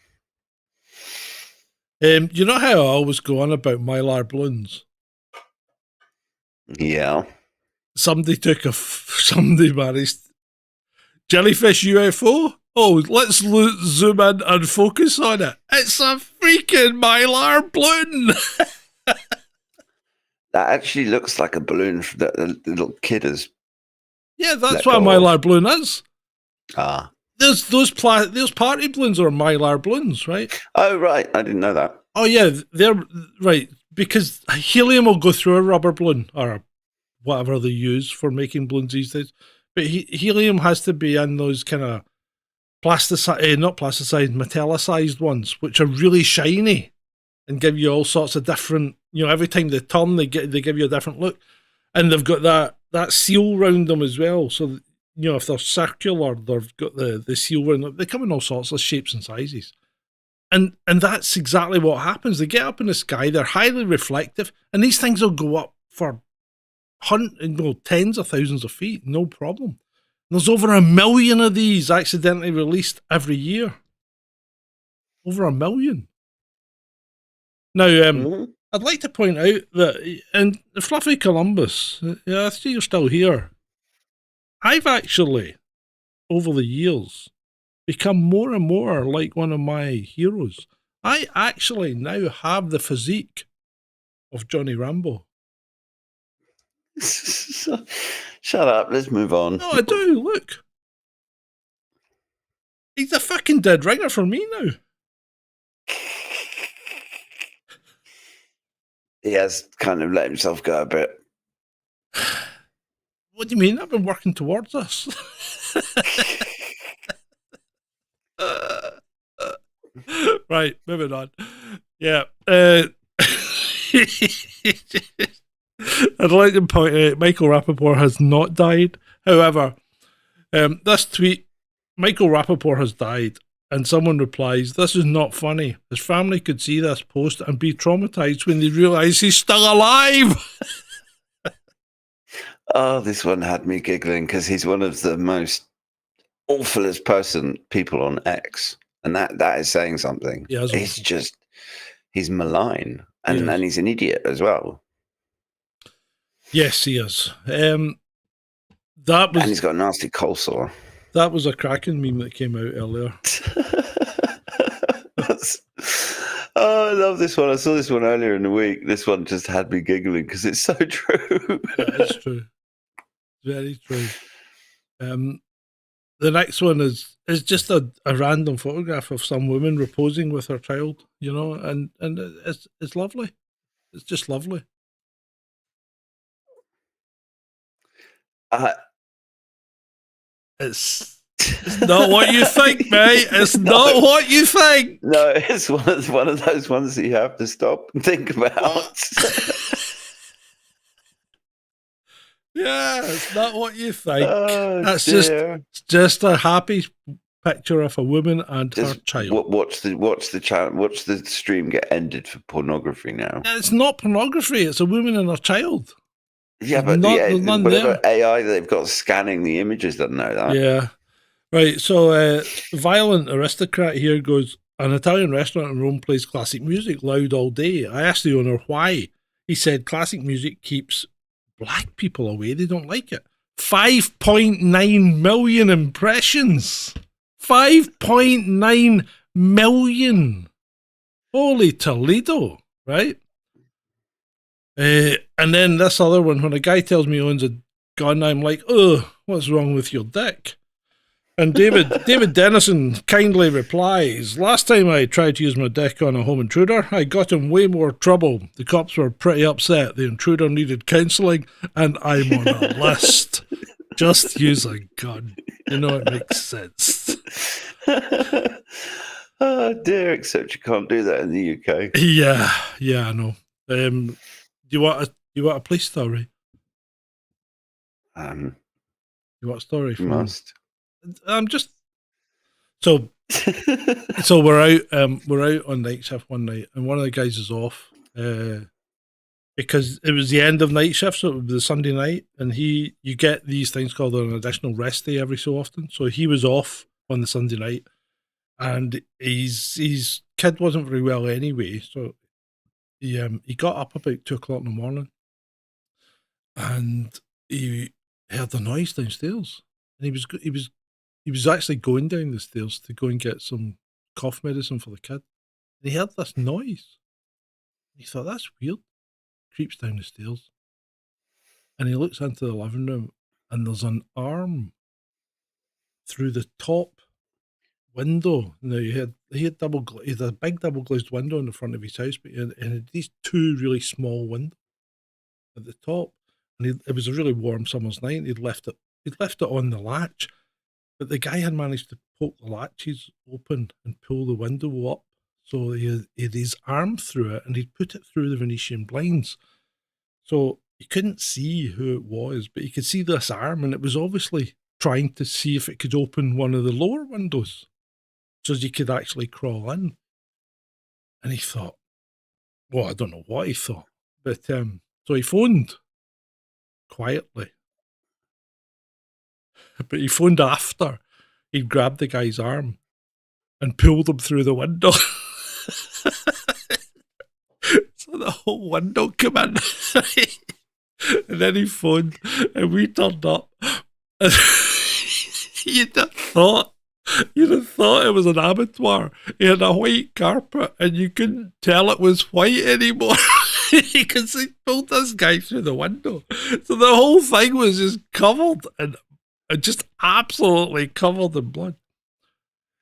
You know how I always go on about mylar balloons? Yeah. Somebody managed jellyfish UFO. Oh, let's zoom in and focus on it. It's a freaking mylar balloon. That actually looks like a balloon that the little kid has. Yeah, that's what a mylar balloon is. Ah. Those party balloons are mylar balloons, right? Oh, right. I didn't know that. Oh, yeah, they're right, because helium will go through a rubber balloon or whatever they use for making balloons these days. But helium has to be in those kind of not plasticized, metallicized ones, which are really shiny and give you all sorts of different, every time they turn, they give you a different look. And they've got that seal round them as well. So, if they're circular, they've got the seal round them. They come in all sorts of shapes and sizes. And that's exactly what happens. They get up in the sky, they're highly reflective, and these things will go up for tens of thousands of feet, no problem. There's over 1 million of these accidentally released every year. Over 1 million. Now, I'd like to point out that in Fluffy Columbus, I see you're still here. I've actually, over the years, become more and more like one of my heroes. I actually now have the physique of Johnny Rambo. Shut up, let's move on. No, I do, look. He's a fucking dead ringer for me now. He has kind of let himself go a bit. What do you mean? I've been working towards this. Right, moving on. Yeah. I'd like to point out Michael Rappaport has not died. However, this tweet, Michael Rappaport has died, and someone replies, "This is not funny. His family could see this post and be traumatized when they realise he's still alive." Oh, this one had me giggling because he's one of the most awfulest people on X. And that is saying something. Yeah, he's malign. And he's an idiot as well. Yes, he is. And he's got a nasty coleslaw. That was a cracking meme that came out earlier. Oh, I love this one. I saw this one earlier in the week. This one just had me giggling because it's so true. It's true. Very true. The next one is just a random photograph of some woman reposing with her child, and it's lovely. It's just lovely. It's not what you think, mate. It's not what you think. No, it's one of those ones that you have to stop and think about. Yeah, it's not what you think. Oh, that's just a happy picture of a woman and her child. Watch the stream get ended for pornography now. It's not pornography. It's a woman and her child. Yeah, but whatever AI they've got scanning the images doesn't know that. Yeah. Right, so Violent Aristocrat here goes, an Italian restaurant in Rome plays classic music loud all day. I asked the owner why. He said classic music keeps black people away. They don't like it. 5.9 million impressions. 5.9 million. Holy Toledo, right? And then this other one, when a guy tells me he owns a gun, I'm like, oh, what's wrong with your dick? And David Dennison kindly replies, last time I tried to use my dick on a home intruder, I got in way more trouble. The cops were pretty upset. The intruder needed counselling, and I'm on a list. Just use a gun. You know, it makes sense. Oh dear, except you can't do that in the UK. Yeah, I know. Do you want a police story? You want a story? Must. I'm just so we're out on night shift one night, and one of the guys is off because it was the end of night shift, so it was the Sunday night, and you get these things called an additional rest day every so often. So he was off on the Sunday night, and his kid wasn't very well anyway, so he got up about 2:00 in the morning, and he heard a noise downstairs, and he was actually going down the stairs to go and get some cough medicine for the kid. And he heard this noise. He thought, that's weird. Creeps down the stairs. And he looks into the living room, and there's an arm through the top window. Now, he had a big double glazed window in the front of his house, but he had these two really small windows at the top. And it was a really warm summer's night, and he'd left it on the latch. But the guy had managed to poke the latches open and pull the window up. So he had his arm through it, and he'd put it through the Venetian blinds. So he couldn't see who it was, but he could see this arm, and it was obviously trying to see if it could open one of the lower windows so he could actually crawl in. And he thought, well, I don't know what he thought, but so he phoned quietly. But he phoned after he'd grabbed the guy's arm and pulled him through the window. So the whole window came in. And then he phoned, and we turned up. And you'd have thought it was an abattoir. He had a white carpet, and you couldn't tell it was white anymore. Because he pulled this guy through the window. So the whole thing was just covered and just absolutely covered in blood.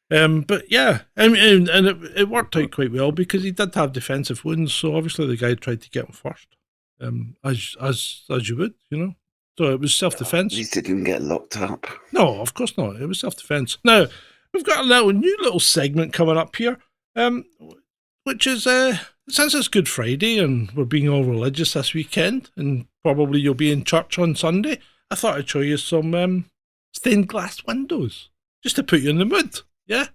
But yeah, I mean, and it worked out quite well because he did have defensive wounds. So obviously the guy tried to get him first, as you would, you know. So it was self-defense. At least it didn't get locked up. No, of course not. It was self-defense. Now we've got a new little segment coming up here, which is since it's Good Friday and we're being all religious this weekend, and probably you'll be in church on Sunday. I thought I'd show you some stained glass windows just to put you in the mood. Yeah?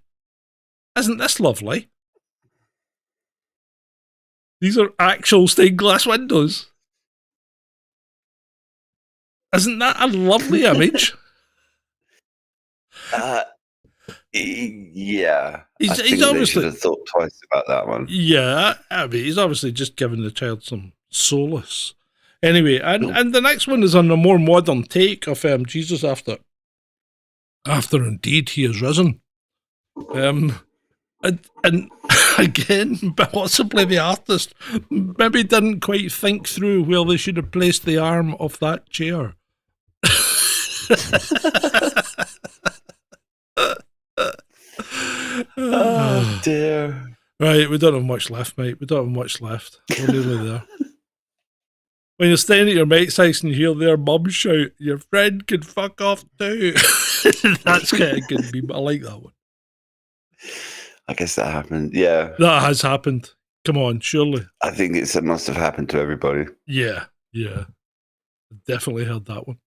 Isn't this lovely? These are actual stained glass windows. Isn't that a lovely image? Yeah. He's they obviously should have thought twice about that one. Yeah, I mean, he's obviously just giving the child some solace. Anyway, and the next one is on a more modern take of Jesus after indeed he is risen. And again, possibly the artist maybe didn't quite think through where they should have placed the arm of that chair. Oh dear. Right, we don't have much left, mate. We don't have much left. We're nearly there. When you're staying at your mate's house and you hear their mum shout, your friend can fuck off too. That's kind of good meme. I like that one. I guess that happened. Yeah. That has happened. Come on, surely. I think it must have happened to everybody. Yeah. Definitely heard that one.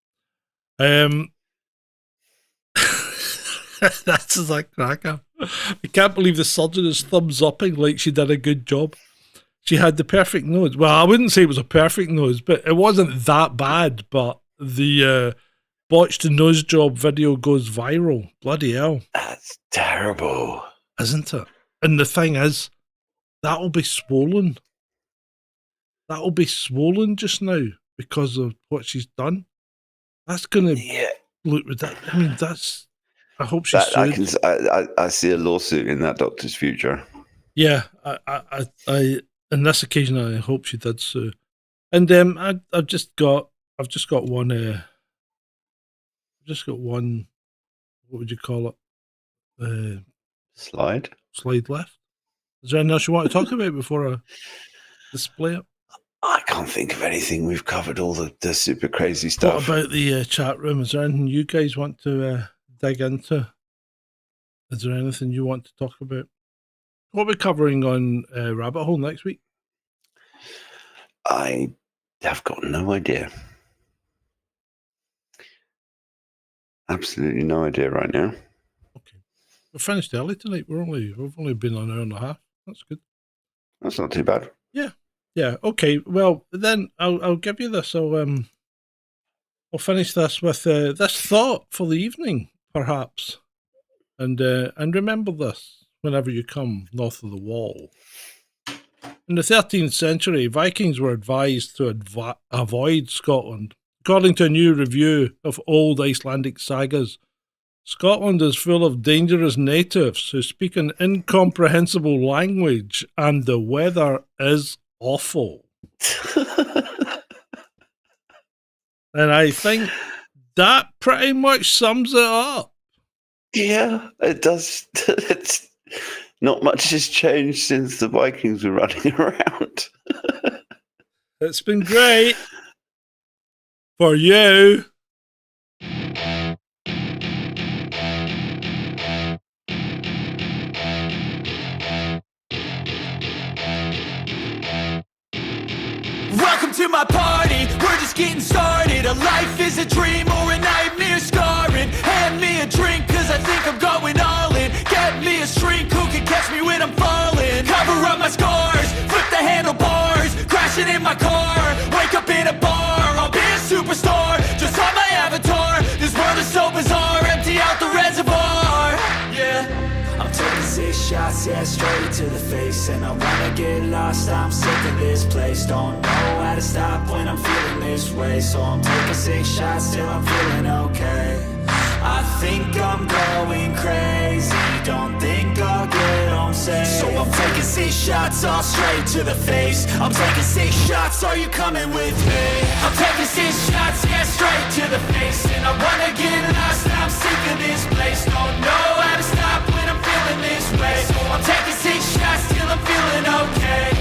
That's a cracker. I can't believe the surgeon is thumbs upping like she did a good job. She had the perfect nose. Well, I wouldn't say it was a perfect nose, but it wasn't that bad. But the botched nose job video goes viral. Bloody hell. That's terrible. Isn't it? And the thing is, that'll be swollen. That'll be swollen just now because of what she's done. That's going to look ridiculous. I mean, I hope she's sued. I see a lawsuit in that doctor's future. Yeah, I on this occasion, I hope she did sue. And I've just got one. What would you call it? Slide Left. Is there anything else you want to talk about before I display it? I can't think of anything. We've covered all the super crazy stuff. What about the chat room? Is there anything you guys want to dig into? Is there anything you want to talk about? What are we covering on Rabbit Hole next week? I have got no idea. Absolutely no idea right now. Okay. We're finished early tonight. We've only been an hour and a half. That's good. That's not too bad. Yeah. Okay. Well, then I'll give you this. I'll finish this with this thought for the evening, perhaps, and remember this whenever you come north of the wall. In the 13th century, Vikings were advised to avoid Scotland. According to a new review of old Icelandic sagas, Scotland is full of dangerous natives who speak an incomprehensible language, and the weather is awful. And I think that pretty much sums it up. Yeah, it does. It's not much has changed since the Vikings were running around. It's been great for you. Welcome to my party, we're just getting started. A life is a dream or a nightmare scarring. Hand me a drink cause I think I'm going all in. Get me a shrink who can catch me when I'm falling. Cover up my scars, flip the handlebars. Crashing in my car, wake up in a bar. I'll be a superstar, just on my avatar. This world is so bizarre, empty out the reservoir. Yeah, I'm taking 6 shots, yeah, straight to the face. And I wanna get lost, I'm sick of this place. Don't know how to stop when I'm feeling this way. So I'm taking 6 shots till I'm feeling okay. I think I'm going crazy, don't think I'll get home safe. So I'm taking 6 shots all straight to the face. I'm taking 6 shots, are you coming with me? I'm taking 6 shots, yeah, straight to the face. And I wanna get lost, I'm sick of this place. Don't know how to stop when I'm feeling this way. So I'm taking 6 shots till I'm feeling okay.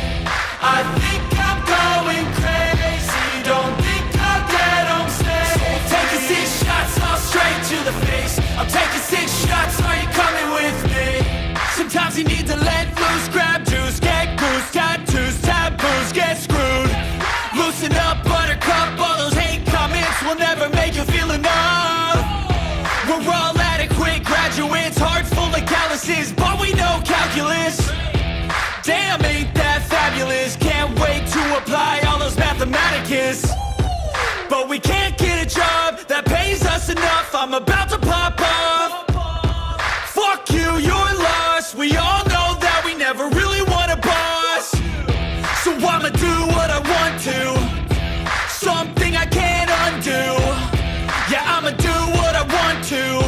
I think I'm going crazy, don't think I'll get home safe. So I'm taking 6 shots all straight to the face. I'm taking 6 shots, are you coming with me? Sometimes you need to let loose, grab juice, get goose, tattoos, taboos, get screwed. Loosen up, buttercup, all those hate comments will never make you feel enough. We're all adequate graduates, heart full of calluses, but we know calculus. Damn, ain't that fabulous? Can't wait to apply all those mathematicus. But we can't get a job that pays us enough. I'm about to pop off. Fuck you, you're lost. We all know that we never really want a boss. So I'ma do what I want to, something I can't undo. Yeah, I'ma do what I want to,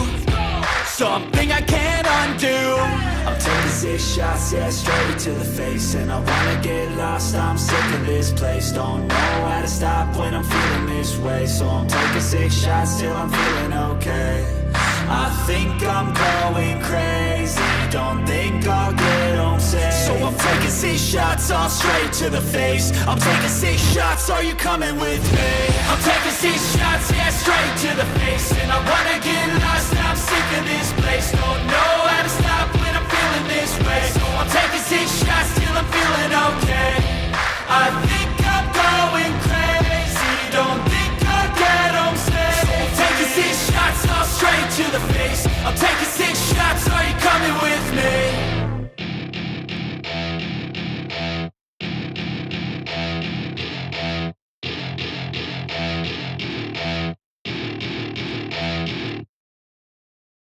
something I can't undo. I'm taking 6 shots, yeah, straight to the face. And I wanna get lost, I'm sick of this place. Don't know how to stop when I'm feeling this way. So I'm taking 6 shots till I'm feeling okay. I think I'm going crazy, don't think I'll get home safe. So I'm taking 6 shots all straight to the face. I'm taking 6 shots, are you coming with me? I'm taking 6 shots, yeah, straight to the face.